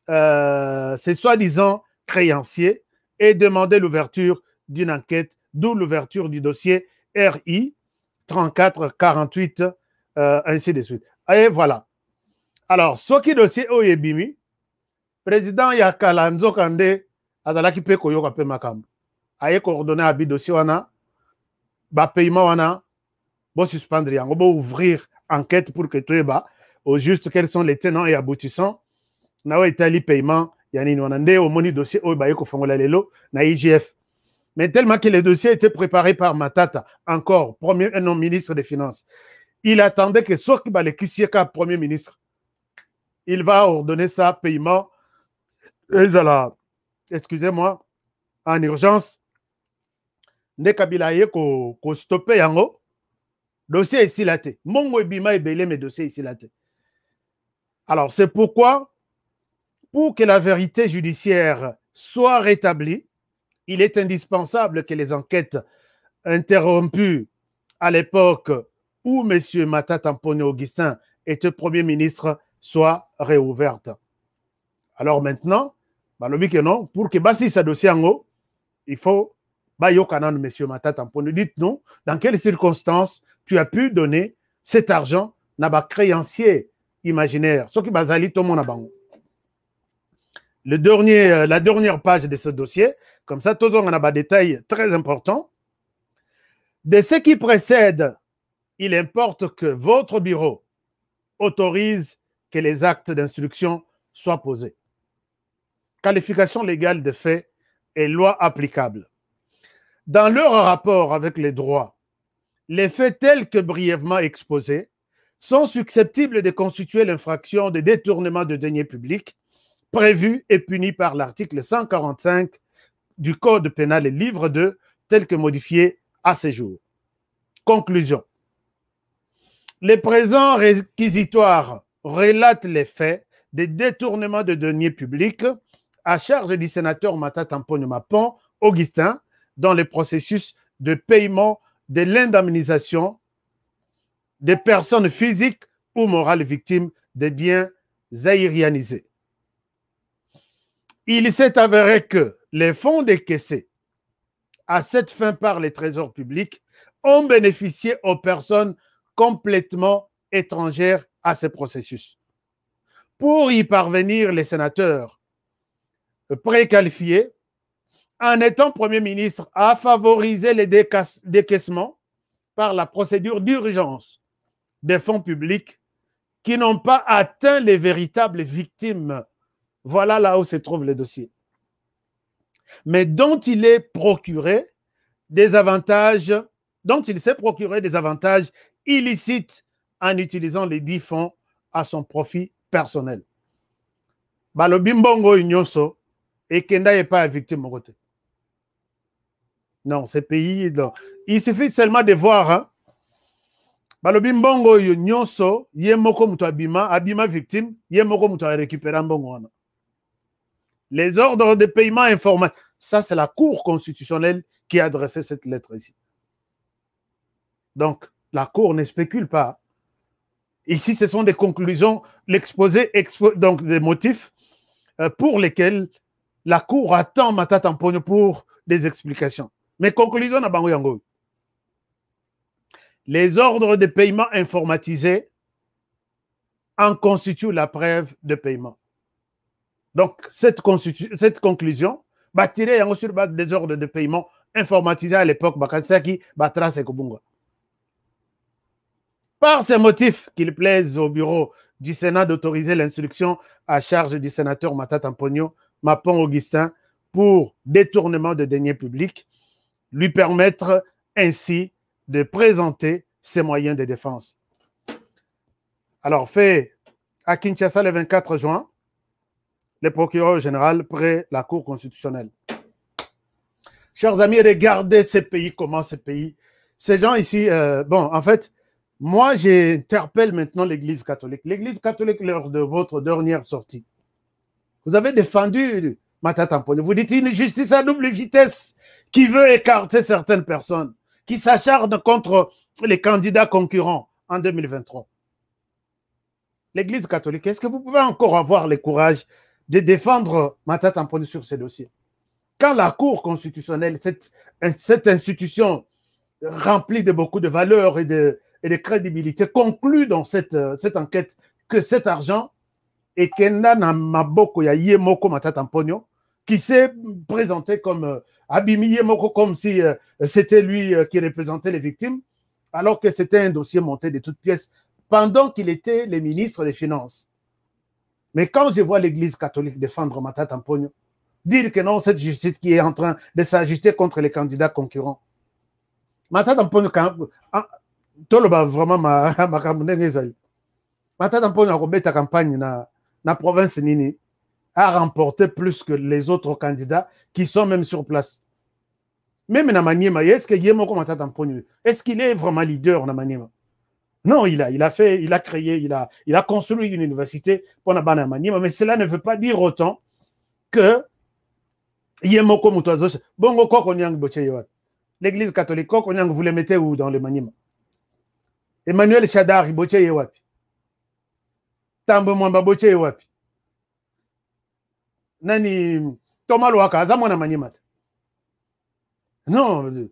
ses soi-disant créanciers et demander l'ouverture d'une enquête, d'où l'ouverture du dossier RI 3448, ainsi de suite. Et voilà. Alors, ce qui est dossier Oyebimi, président Yakala Nzokande, Azalaki pe koyoka pe makambo. Aye coordonné à bi dossier wana, ba paiement wana, bo suspendre yango, bo ouvrir enquête pour que tu au juste quels sont les tenants et aboutissants. Na etali paiement, yani nonande au moni dossier o ba yeko fongola lelo na IGF. Mais tellement que les dossiers étaient préparés par Matata, encore ministre des Finances, il attendait que Soki Balekisieka, Premier ministre, il va ordonner ça, paiement, excusez-moi, en urgence, ne Kabila ko stopper yango, dossier ici laté. Mongo ebima ebele mes dossiers ici laté. Alors, c'est pourquoi, pour que la vérité judiciaire soit rétablie, il est indispensable que les enquêtes interrompues à l'époque où M. Matata Mponi Augustin était Premier ministre soient réouvertes. Alors maintenant, non, pour que Bassi sa dossier en haut, il faut Bayokanan M. Matata Mponi. Dites-nous dans quelles circonstances tu as pu donner cet argent à un créancier imaginaire. Ce qui bazali tout le monde. La dernière page de ce dossier, comme ça, tous on a des détails très importants. De ce qui précède, il importe que votre bureau autorise que les actes d'instruction soient posés. Qualification légale de fait et loi applicable. Dans leur rapport avec les droits, les faits tels que brièvement exposés sont susceptibles de constituer l'infraction de détournement de deniers publics prévu et puni par l'article 145 du Code pénal et livre 2, tel que modifié à ce jour. Conclusion. Les présents réquisitoires relatent les faits des détournements de deniers publics à charge du sénateur Matata Mponi Augustin dans le processus de paiement de l'indemnisation des personnes physiques ou morales victimes des biens aérianisés. Il s'est avéré que les fonds décaissés à cette fin par les trésors publics ont bénéficié aux personnes complètement étrangères à ce processus. Pour y parvenir, les sénateurs préqualifiés, en étant Premier ministre, a favorisé les décaissements par la procédure d'urgence des fonds publics qui n'ont pas atteint les véritables victimes. Voilà là où se trouve le dossier. Mais dont il est procuré des avantages, dont il s'est procuré des avantages illicites en utilisant les 10 fonds à son profit personnel. Balobimbongo Ignyoso et Kenda n'est pas victime au côté. Non, ces pays, Il suffit seulement de voir, hein. Balobi mbongo yo nyonso, ye moko muto abima victime, ye moko muto a récupéré mbongo wana. Les ordres de paiement informatiques, ça c'est la Cour constitutionnelle qui a adressé cette lettre ici. Donc, la Cour ne spécule pas. Ici, ce sont des conclusions, l'exposé, donc des motifs pour lesquels la Cour attend Matata Mponyo pour des explications. Mais conclusion na bango yango. Les ordres de paiement informatisés en constituent la preuve de paiement. Donc, cette conclusion va tirer sur base des ordres de paiement informatisés à l'époque, Bakansaki, Batras et Kobunga. Par ces motifs qu'il plaise au bureau du Sénat d'autoriser l'instruction à charge du sénateur Matata Mponyo, Mapon Augustin, pour détournement de deniers publics, lui permettre ainsi de présenter ses moyens de défense. Alors, fait à Kinshasa le 24 juin, le procureur général près la Cour constitutionnelle. Chers amis, regardez ces pays, comment ces pays, ces gens ici, bon, en fait, moi, j'interpelle maintenant l'Église catholique. L'Église catholique, lors de votre dernière sortie, vous avez défendu Matata Mponyo. Vous dites une justice à double vitesse qui veut écarter certaines personnes, qui s'acharnent contre les candidats concurrents en 2023. L'Église catholique, est-ce que vous pouvez encore avoir le courage de défendre Matata Mponyo sur ces dossiers? Quand la Cour constitutionnelle, cette institution remplie de beaucoup de valeurs et de crédibilité, conclut dans cette enquête que cet argent est Kenda Namaboko ya Yemoko Matata Mponyo, qui s'est présenté comme Abimi Yemoko, comme si c'était lui qui représentait les victimes, alors que c'était un dossier monté de toutes pièces pendant qu'il était le ministre des Finances. Mais quand je vois l'Église catholique défendre Matata Mponyo, dire que non, cette justice qui est en train de s'ajuster contre les candidats concurrents, Matata Mponyo, toloba vraiment makambo ndenge ezali. Matata Mponyo akobeta campagne na province nini a remporté plus que les autres candidats qui sont même sur place. Même na Maniema, est-ce que Yemoko Matata Mponyo, est-ce qu'il est vraiment leader na Maniema? Non, il a créé, il a construit une université pour na bana Maniema, mais cela ne veut pas dire autant que Yemoko Mutwazo bongo koko nyang bocheyo. L'église catholique koko nyang vous les mettez où dans le Maniema? Emmanuel Chadar, Boche Yewapi. Tambo Mwamba Boche Yewapi. Nani Thomas Loaka, Azamona Manimata. Non,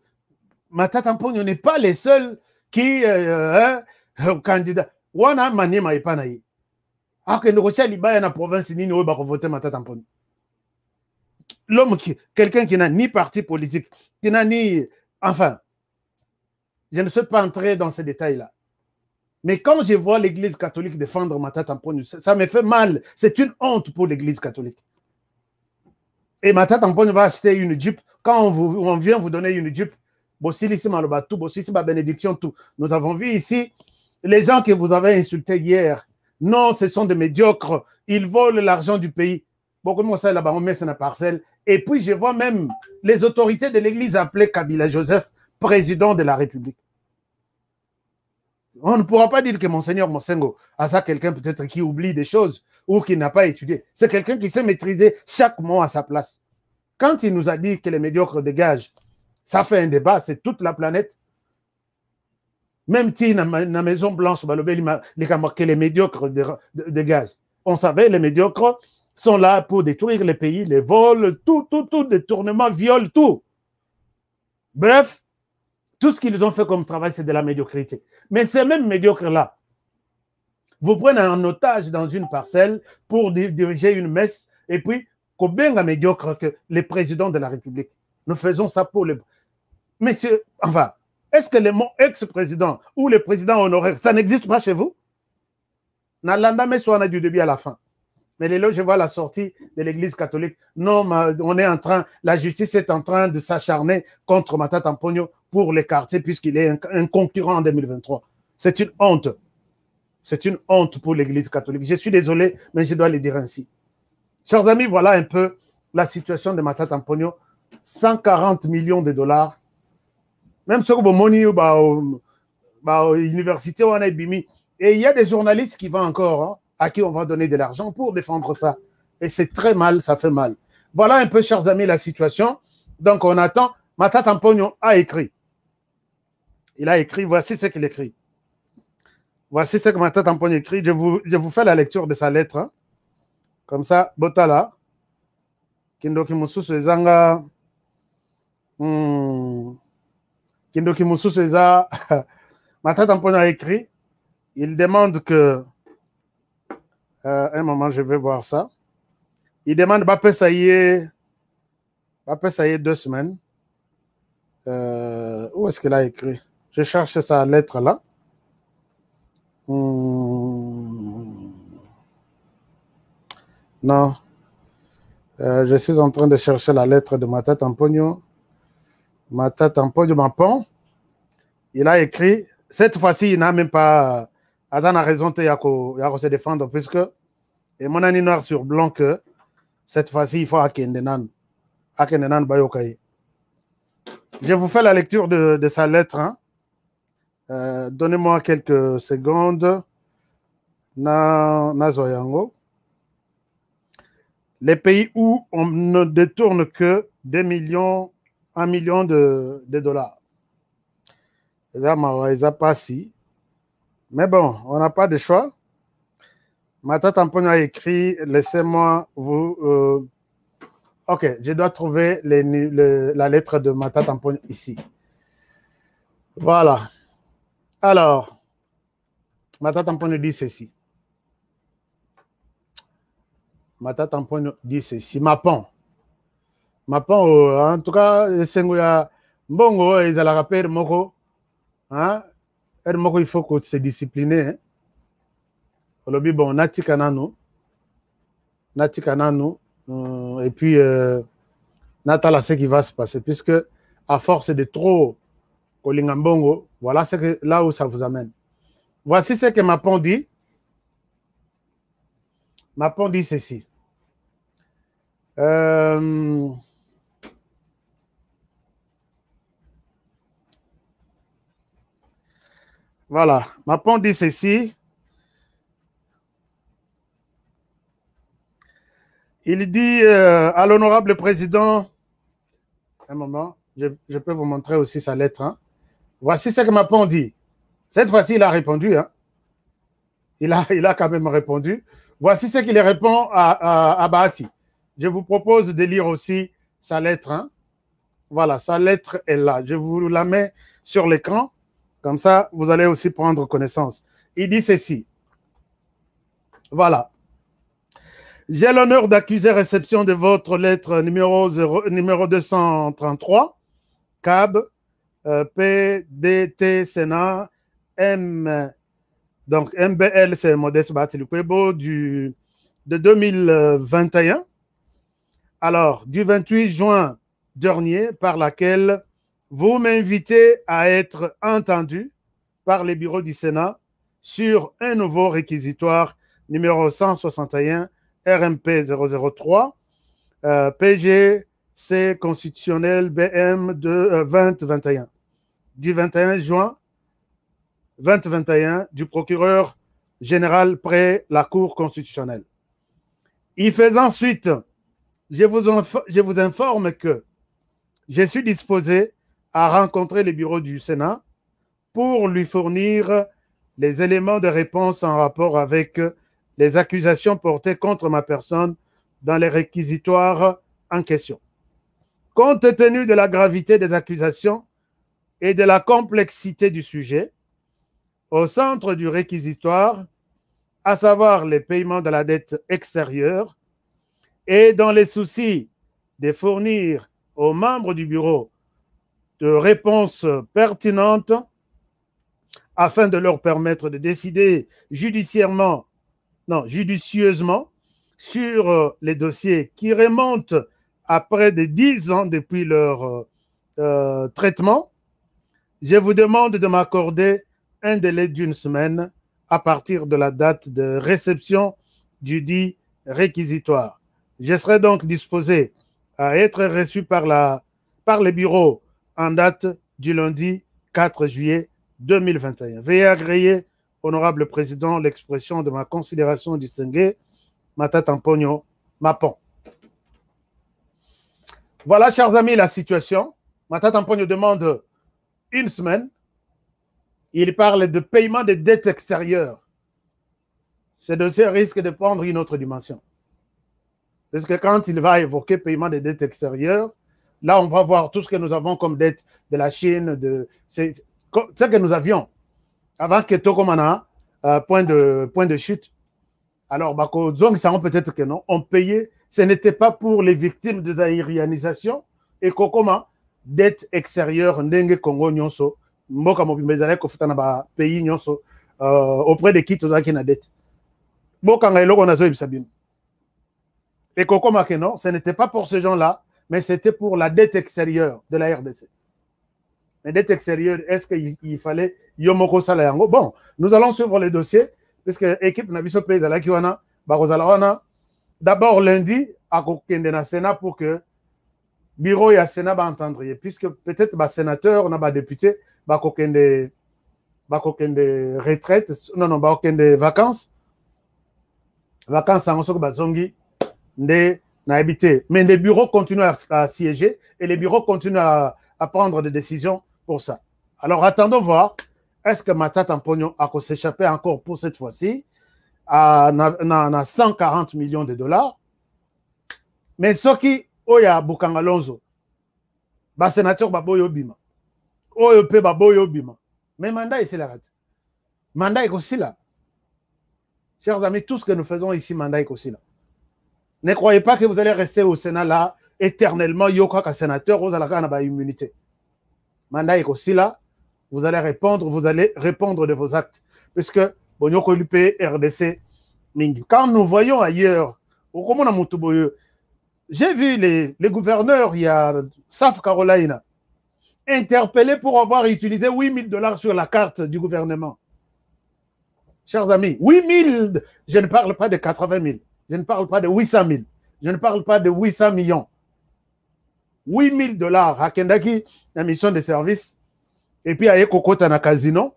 Matata Mponyo n'est pas les seuls qui candidats. Wana Manima et Panaï. Alors que nous avons libéré la province, ni nous avons voté Matata Mponyo. L'homme qui, quelqu'un qui n'a ni parti politique, qui n'a ni. Enfin, je ne souhaite pas entrer dans ces détails-là. Mais quand je vois l'Église catholique défendre Matata Mponyo, ça me fait mal. C'est une honte pour l'Église catholique. Et Matata Mponyo va acheter une Jeep. Quand on vient vous donner une Jeep, bénédiction, tout. Nous avons vu ici les gens que vous avez insultés hier. Non, ce sont des médiocres. Ils volent l'argent du pays. Beaucoup de ça là-bas, on met ça dans la parcelle. Et puis je vois même les autorités de l'Église appeler Kabila Joseph président de la République. On ne pourra pas dire que Monseigneur Mosengo a ça quelqu'un peut-être qui oublie des choses ou qui n'a pas étudié. C'est quelqu'un qui sait maîtriser chaque mot à sa place. Quand il nous a dit que les médiocres dégagent, ça fait un débat, c'est toute la planète. Même si dans la Maison Blanche, que les médiocres dégagent. On savait, les médiocres sont là pour détruire les pays, les vols, tout, détournement, viol, tout. Bref, tout ce qu'ils ont fait comme travail, c'est de la médiocrité. Mais ces mêmes médiocres-là, vous prenez en otage dans une parcelle pour diriger une messe, et puis, combien de médiocres que les présidents de la République. Nous faisons ça pour les... Messieurs, enfin, est-ce que les mots ex-président ou les présidents honoraires, ça n'existe pas chez vous? Nalanda, mais soit on a du début à la fin. Mais là, je vois la sortie de l'Église catholique. Non, on est en train, la justice est en train de s'acharner contre Matata Mponyo pour l'écarter puisqu'il est un concurrent en 2023. C'est une honte. C'est une honte pour l'Église catholique. Je suis désolé, mais je dois le dire ainsi. Chers amis, voilà un peu la situation de Matata Mponyo. 140 millions de dollars Même ceux qui ont l'université, on a bimi. Et il y a des journalistes qui vont encore, hein, à qui on va donner de l'argent pour défendre ça. Et c'est très mal, ça fait mal. Voilà un peu, chers amis, la situation. Donc, on attend. Matata Mpogno a écrit. Il a écrit, voici ce qu'il écrit. Voici ce que Matata Mpogno écrit. Je vous fais la lecture de sa lettre. Hein. Comme ça, Botala. Kindoki Mususu Ezanga. Kindoki Mususu Eza. Matata Mpogno a écrit. Il demande que. Un moment, je vais voir ça. Il demande Bapé Saïe 2 semaines. Où est-ce qu'il a écrit? Je cherche sa lettre là. Non. Je suis en train de chercher la lettre de Matata Mpogno. Matata Mpogno Mapon. Il a écrit. Cette fois-ci, il n'a même pas. Azan a raison de se défendre, puisque. Et mon ami noir sur blanc que. Cette fois-ci, il faut Akendenan. Akendenan Bayokai. Je vous fais la lecture de sa lettre. Hein. Donnez-moi quelques secondes. Nazoyango. Les pays où on ne détourne que 1 million de dollars. Ils pas si. Mais bon, on n'a pas de choix. Matata Mpogno a écrit, laissez-moi vous... Ok, je dois trouver la lettre de Matata Mpogno ici. Voilà. Alors, Matata Mpogno dit ceci. Matata Mpogno dit ceci. Mapon, en tout cas, Sengoya Mbongo, ils allaient rappeler Moko. Hein? Moko, il faut qu'on se discipliner. Hein? Olobi bon, Natikanano. Et puis, Natala, ce qui va se passer, puisque à force de trop Kolingambongo, voilà là où ça vous amène. Voici ce que Mapon dit. Mapon dit ceci. Voilà, Mapon dit ceci. Il dit à l'honorable président, un moment, je peux vous montrer aussi sa lettre. Hein. Voici ce que Mapon dit. Cette fois-ci, il a répondu. Hein. Il a quand même répondu. Voici ce qu'il répond à Bahati. Je vous propose de lire aussi sa lettre. Hein. Voilà, sa lettre est là. Je vous la mets sur l'écran. Comme ça, vous allez aussi prendre connaissance. Il dit ceci. Voilà. J'ai l'honneur d'accuser réception de votre lettre numéro 233, CAB, PDT Sénat, donc MBL, c'est Modeste Batilukwebo, de 2021. Alors, du 28 juin dernier, par laquelle vous m'invitez à être entendu par les bureaux du Sénat sur un nouveau réquisitoire numéro 161 RMP 003, PGC constitutionnel BM de 2021, du 21 juin 2021 du procureur général près la Cour constitutionnelle. Il fait ensuite, je vous informe que je suis disposé à rencontrer les bureaux du Sénat pour lui fournir les éléments de réponse en rapport avec les accusations portées contre ma personne dans les réquisitoires en question. Compte tenu de la gravité des accusations et de la complexité du sujet, au centre du réquisitoire, à savoir les paiements de la dette extérieure, et dans les soucis de fournir aux membres du bureau de réponses pertinentes afin de leur permettre de décider judicieusement sur les dossiers qui remontent à près de 10 ans depuis leur traitement, je vous demande de m'accorder un délai d'1 semaine à partir de la date de réception du dit réquisitoire. Je serai donc disposé à être reçu par les bureaux en date du lundi 4 juillet 2021. Veuillez agréer, honorable président, l'expression de ma considération distinguée, Matata Mponyo Mapon. Voilà, chers amis, la situation. Matata Mponyo demande une semaine. Il parle de paiement des dettes extérieures. Ce dossier risque de prendre une autre dimension. Parce que quand il va évoquer paiement des dettes extérieures, là, on va voir tout ce que nous avons comme dette de la Chine, c'est ce que nous avions avant que Tokomana, point de chute. Alors, Bako Zong, ça peut-être que non. On payait, ce n'était pas pour les victimes de l'aérianisation et Kokoma, dette extérieure, Ndenge Congo Nyonso, Mboka Mobimezale Kofutana ba pays Nyonso, auprès de qui Tozaki na dette. Mboka Ngailo Konazo Ibsabine. Et Kokoma que non, ce n'était pas pour ces gens-là, mais c'était pour la dette extérieure de la RDC. La dette extérieure, est-ce qu'il fallait Yomoko Salayango? Bon, nous allons suivre le dossier, puisque l'équipe Nabiso Pays à la Kiwana, Barozalawana, d'abord lundi, à Kokende na Sénat pour que bureau et Sénat va entendre, puisque peut-être les sénateurs, on a des députés, Kokende retraite, non, Kokende vacances, en Soko Bazongi, na habité. Mais les bureaux continuent à siéger et les bureaux continuent à prendre des décisions pour ça. Alors attendons voir, est-ce que Matata Mponyo a s'échapper encore pour cette fois-ci à 140 millions de dollars. Mais ce qui oya Bukangalonzo, ba sénateur baboyo bima, oyo pe baboyo bima. Mais mandat ici la rate. Mandat est aussi là. Chers amis, tout ce que nous faisons ici, mandat est aussi là. Ne croyez pas que vous allez rester au Sénat là éternellement, yoka sénateur, vous allez avoir une immunité. Mandat est aussi là, vous allez répondre de vos actes. Puisque, Bonyoko Lupe, RDC, Mingi. Quand nous voyons ailleurs, j'ai vu les gouverneurs, il y a South Carolina, interpellés pour avoir utilisé 8 000 $ sur la carte du gouvernement. Chers amis, 8 000, je ne parle pas de 80 000. Je ne parle pas de 800 000. Je ne parle pas de 800 millions. 8 000 $ à Kendaki, la mission de service. Et puis à Ekokota na casino.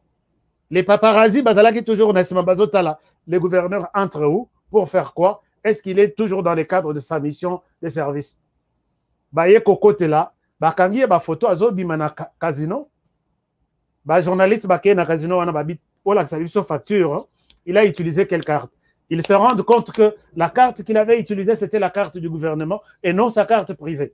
Les paparazzi, Bazalaki toujours Nassima Bazotala. Les gouverneurs entre où pour faire quoi? Est-ce qu'il est toujours dans le cadre de sa mission de service? Baye Kokote là, Bakangi ba photo azobima na casino. Ba journaliste Baké na casino wana babit ola sa facture. Il a utilisé quelle carte? Ils se rendent compte que la carte qu'il avait utilisée, c'était la carte du gouvernement et non sa carte privée.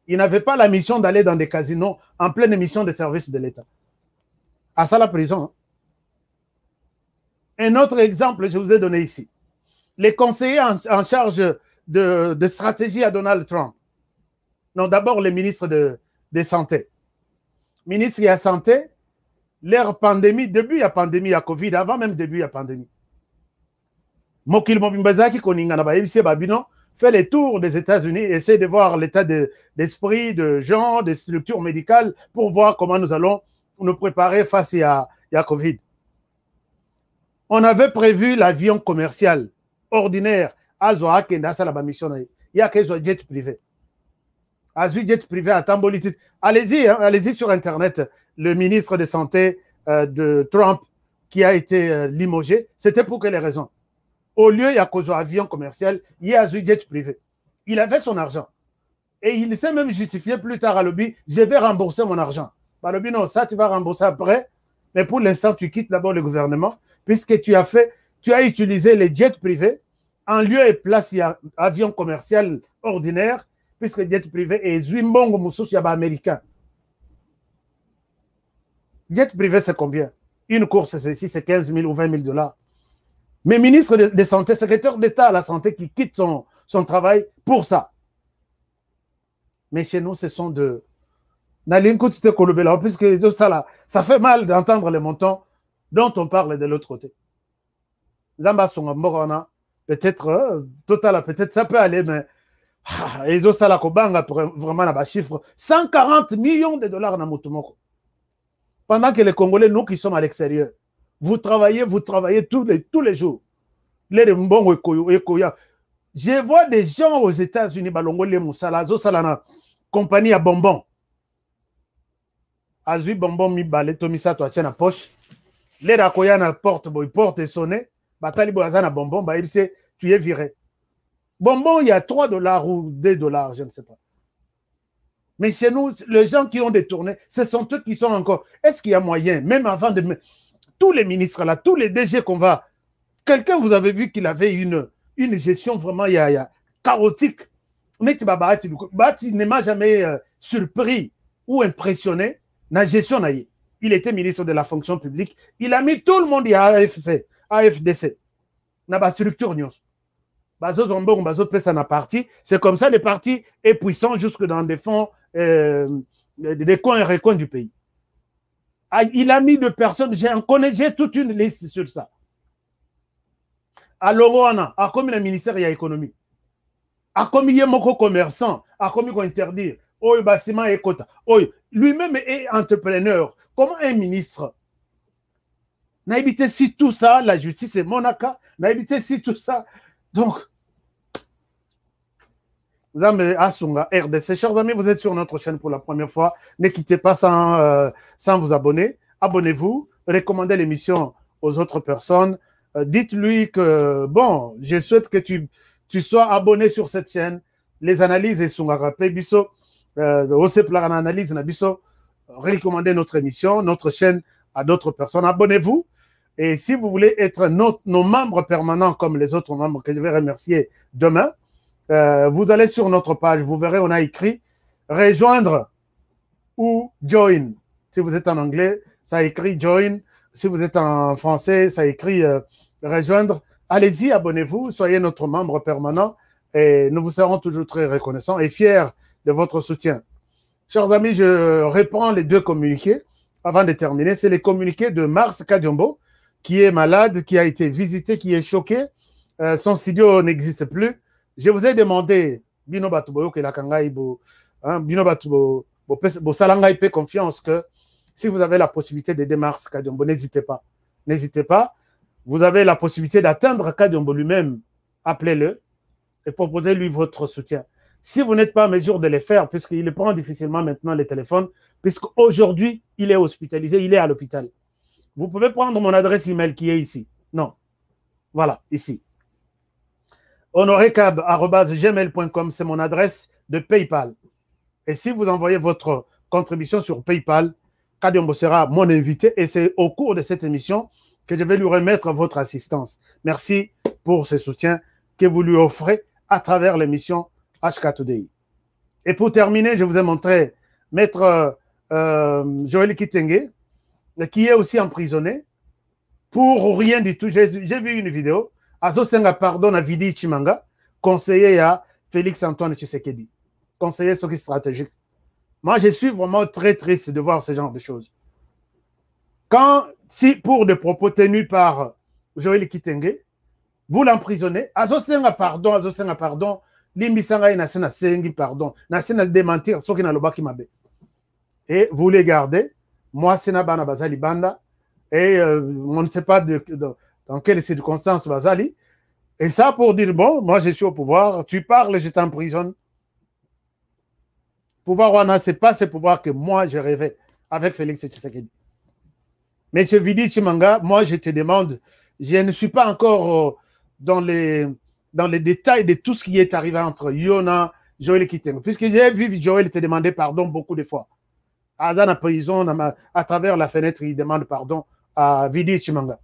Il n'avait pas la mission d'aller dans des casinos en pleine mission de service de l'État. À ça, la prison. Un autre exemple, je vous ai donné ici. Les conseillers en charge de stratégie à Donald Trump. Non, d'abord, les ministres de Santé. Ministre de la Santé, leur pandémie, début il y a pandémie, il y a Covid, avant même début il y a pandémie. Mokil Mobimbazaki Koningana Babino fait les tours des États-Unis, essaie de voir l'état d'esprit de gens, des structures médicales pour voir comment nous allons nous préparer face à Covid. On avait prévu l'avion commercial ordinaire à Zoa Kenda Salaba Mission. Il y a que jet privé. Azu jet privé à Tambolitit. Allez-y, hein, allez-y sur Internet. Le ministre de Santé de Trump qui a été limogé, c'était pour quelles raisons? Au lieu, il y a un avion commercial, il y a un jet privé. Il avait son argent. Et il s'est même justifié plus tard à l'objet, je vais rembourser mon argent. Par l'objet, non, ça tu vas rembourser après, mais pour l'instant, tu quittes d'abord le gouvernement, puisque tu as utilisé les jets privés, en lieu et place, il y a un avion commercial ordinaire, puisque le jet privé est Zwimbongo Moussous Yaba américain. Jet privé, c'est combien? Une course, c'est 15 000 ou 20 000 $. Mais ministre de Santé, secrétaire d'État à la Santé qui quitte son travail pour ça. Mais chez nous, ce sont de... Puisque ça fait mal d'entendre les montants dont on parle de l'autre côté. Zamba Songamborana, peut-être, total, peut-être ça peut aller, mais... Ezo Salakobanga, vraiment, là-bas, chiffre 140 millions de $. Na Mutumoko. Pendant que les Congolais, nous qui sommes à l'extérieur, vous travaillez tous les jours. Je vois des gens aux États-Unis, compagnie à bonbon. Azui bonbon mi balé, tomisa to atia na poche. Les rakoya na porte, boy porte et sonné. Batali boaza na bonbon, bah il sait, tu es viré. Bonbon, il y a 3 $ ou 2 $, je ne sais pas. Mais chez nous, les gens qui ont détourné, ce sont eux qui sont encore. Est-ce qu'il y a moyen, même avant de. Tous les ministres là, tous les DG qu'on va. Quelqu'un, vous avez vu qu'il avait une gestion vraiment chaotique. Mais tu ne m'a jamais surpris ou impressionné dans la gestion. Il était ministre de la fonction publique. Il a mis tout le monde à AFDC. Dans la structure. C'est comme ça, le parti est puissant jusque dans des fonds, des coins et recoins du pays. Il a mis de personnes, j'ai toute une liste sur ça. Alors, on a comme le ministère de l'économie. Comme il y a beaucoup de commerçants, comme il faut interdire. Lui-même est entrepreneur. Comment un ministre n'a évité si tout ça, la justice est monaka, n'a évité si tout ça. Donc, vous avez Asunga, RDC. Chers amis, vous êtes sur notre chaîne pour la première fois. Ne quittez pas sans vous abonner. Abonnez-vous, recommandez l'émission aux autres personnes. Dites-lui que, bon, je souhaite que tu sois abonné sur cette chaîne. Les analyses et Sunga Rapé, Bisso, aussi pour l'analyse, Bisso, recommandez notre émission, notre chaîne à d'autres personnes. Abonnez-vous. Et si vous voulez être nos membres permanents comme les autres membres que je vais remercier demain, vous allez sur notre page, vous verrez, on a écrit rejoindre ou join. Si vous êtes en anglais, ça écrit join. Si vous êtes en français, ça écrit rejoindre. Allez-y, abonnez-vous, soyez notre membre permanent et nous vous serons toujours très reconnaissants et fiers de votre soutien. Chers amis, je reprends les 2 communiqués avant de terminer. C'est les communiqués de Mars Kadiombo, qui est malade, qui a été visité, qui est choqué. Son studio n'existe plus. Je vous ai demandé, Bino Batuboyo, que la Kangai, Bino Batubo, Salangai paie confiance que si vous avez la possibilité d'aider Mars Kadiombo, n'hésitez pas. N'hésitez pas. Vous avez la possibilité d'atteindre Kadiombo lui-même. Appelez-le et proposez-lui votre soutien. Si vous n'êtes pas en mesure de le faire, puisqu'il prend difficilement maintenant les téléphones, puisqu'aujourd'hui, il est hospitalisé, il est à l'hôpital. Vous pouvez prendre mon adresse email qui est ici. Non. Voilà, ici. honorecab@gmail.com, c'est mon adresse de PayPal. Et si vous envoyez votre contribution sur PayPal, Kadiombo sera mon invité et c'est au cours de cette émission que je vais lui remettre votre assistance. Merci pour ce soutien que vous lui offrez à travers l'émission HK Today. Et pour terminer, je vous ai montré Maître Joël Kitenge, qui est aussi emprisonné pour rien du tout. J'ai vu une vidéo. Azosenga pardon à Vidi Chimanga, conseiller à Félix Antoine Tshisekedi, conseiller stratégique. Moi, je suis vraiment très triste de voir ce genre de choses. Si pour des propos tenus par Joël Kitenge, vous l'emprisonnez, Azosenga pardon, Limbisanga Nasena Sengi pardon, Nasena démentir ce qui n'a le bas qui m'a bé. Et vous les gardez. Moi, c'est Nabana Bazali Banda. Et on ne sait pas dans quelles circonstances Bazali. Et ça pour dire, bon, moi je suis au pouvoir, tu parles, je t'emprisonne. Pouvoir Wana, ce n'est pas ce pouvoir que moi je rêvais avec Félix Tshisekedi. Monsieur Vidi Chimanga, moi je te demande, je ne suis pas encore dans les détails de tout ce qui est arrivé entre Yona, Joël Kitenge. Puisque j'ai vu Joël te demander pardon beaucoup de fois. Azana prison, à travers la fenêtre, il demande pardon à Vidi Chimanga.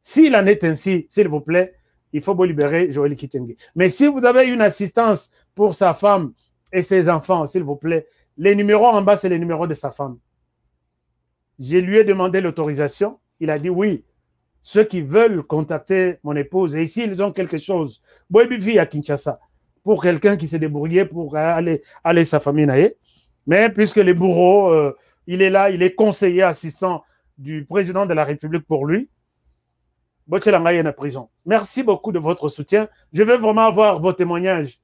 S'il en est ainsi, s'il vous plaît, il faut vous libérer Joël Kitenge. Mais si vous avez une assistance pour sa femme et ses enfants, s'il vous plaît, les numéros en bas, c'est les numéros de sa femme. Je lui ai demandé l'autorisation. Il a dit oui. Ceux qui veulent contacter mon épouse, et s'ils ont quelque chose, Boebivi à Kinshasa, pour quelqu'un qui s'est débrouillé pour aller sa famille naïe. Mais puisque le bourreau, il est là, il est conseiller assistant du président de la République pour lui, Bochelanga est en prison. Merci beaucoup de votre soutien. Je veux vraiment avoir vos témoignages,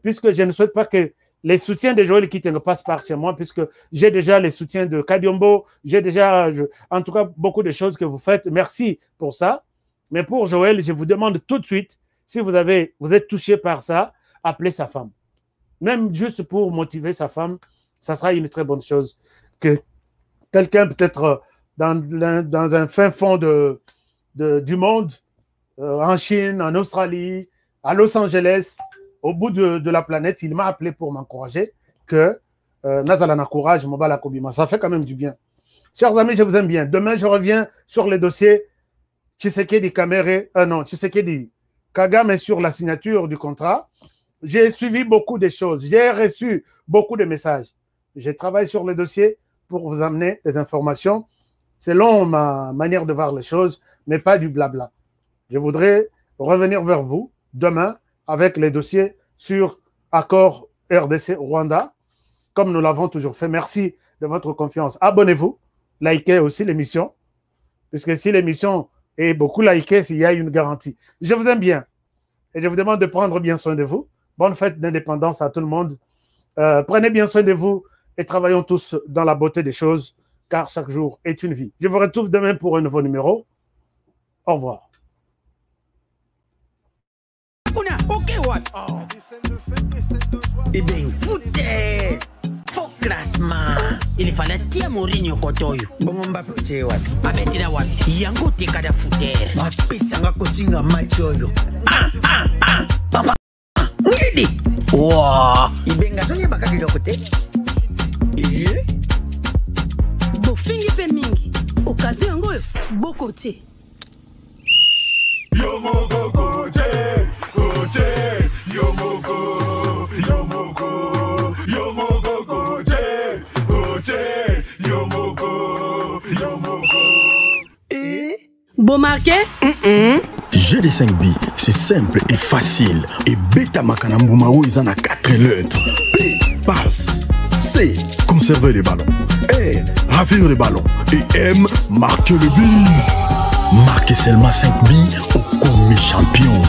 puisque je ne souhaite pas que les soutiens de Joël Kitenge passent par chez moi, puisque j'ai déjà les soutiens de Kadiombo, j'ai déjà, en tout cas, beaucoup de choses que vous faites. Merci pour ça. Mais pour Joël, je vous demande tout de suite, si vous êtes touché par ça, appelez sa femme. même juste pour motiver sa femme, ça sera une très bonne chose. Que quelqu'un peut-être dans un fin fond du monde, en Chine, en Australie, à Los Angeles, au bout de la planète, il m'a appelé pour m'encourager que Nazala n'encourage Mobala Kobima. Ça fait quand même du bien. Chers amis, je vous aime bien. Demain, je reviens sur les dossiers Tshisekedi Kamere, Tshisekedi Kagame sur la signature du contrat. J'ai suivi beaucoup de choses. J'ai reçu beaucoup de messages. Je travaille sur le dossier pour vous amener des informations selon ma manière de voir les choses, mais pas du blabla. Je voudrais revenir vers vous demain avec les dossiers sur accord RDC-Rwanda, comme nous l'avons toujours fait. Merci de votre confiance. Abonnez-vous, likez aussi l'émission, puisque si l'émission est beaucoup likée, il y a une garantie. Je vous aime bien et je vous demande de prendre bien soin de vous. Bonne fête d'indépendance à tout le monde. Prenez bien soin de vous et travaillons tous dans la beauté des choses, car chaque jour est une vie. Je vous retrouve demain pour un nouveau numéro. Au revoir. Eh bien, foutez! Faux classement! Il fallait tirer Mourinho Kotoyo. Bon, on va ploter what? Abetira what? Yango te kada fouter. Apesanga kotinga machoyo. Papa! Ngidi! Wow! Ibenga sonye bakaki kote. Bofingi pe mingi. Okazi yango bokote. Yomoko koche, koche, yomoko, yomoko, yomoko koche, koche, yomoko, yomoko. Bon marqué? GD5B, c'est simple et facile. Et Beta Makanambumao, ils en a 4 lettres. P, passe. C, conserver les ballons. R, ravir les ballons. Et M, marquer le but. Marquez seulement 5 billes au commis champion.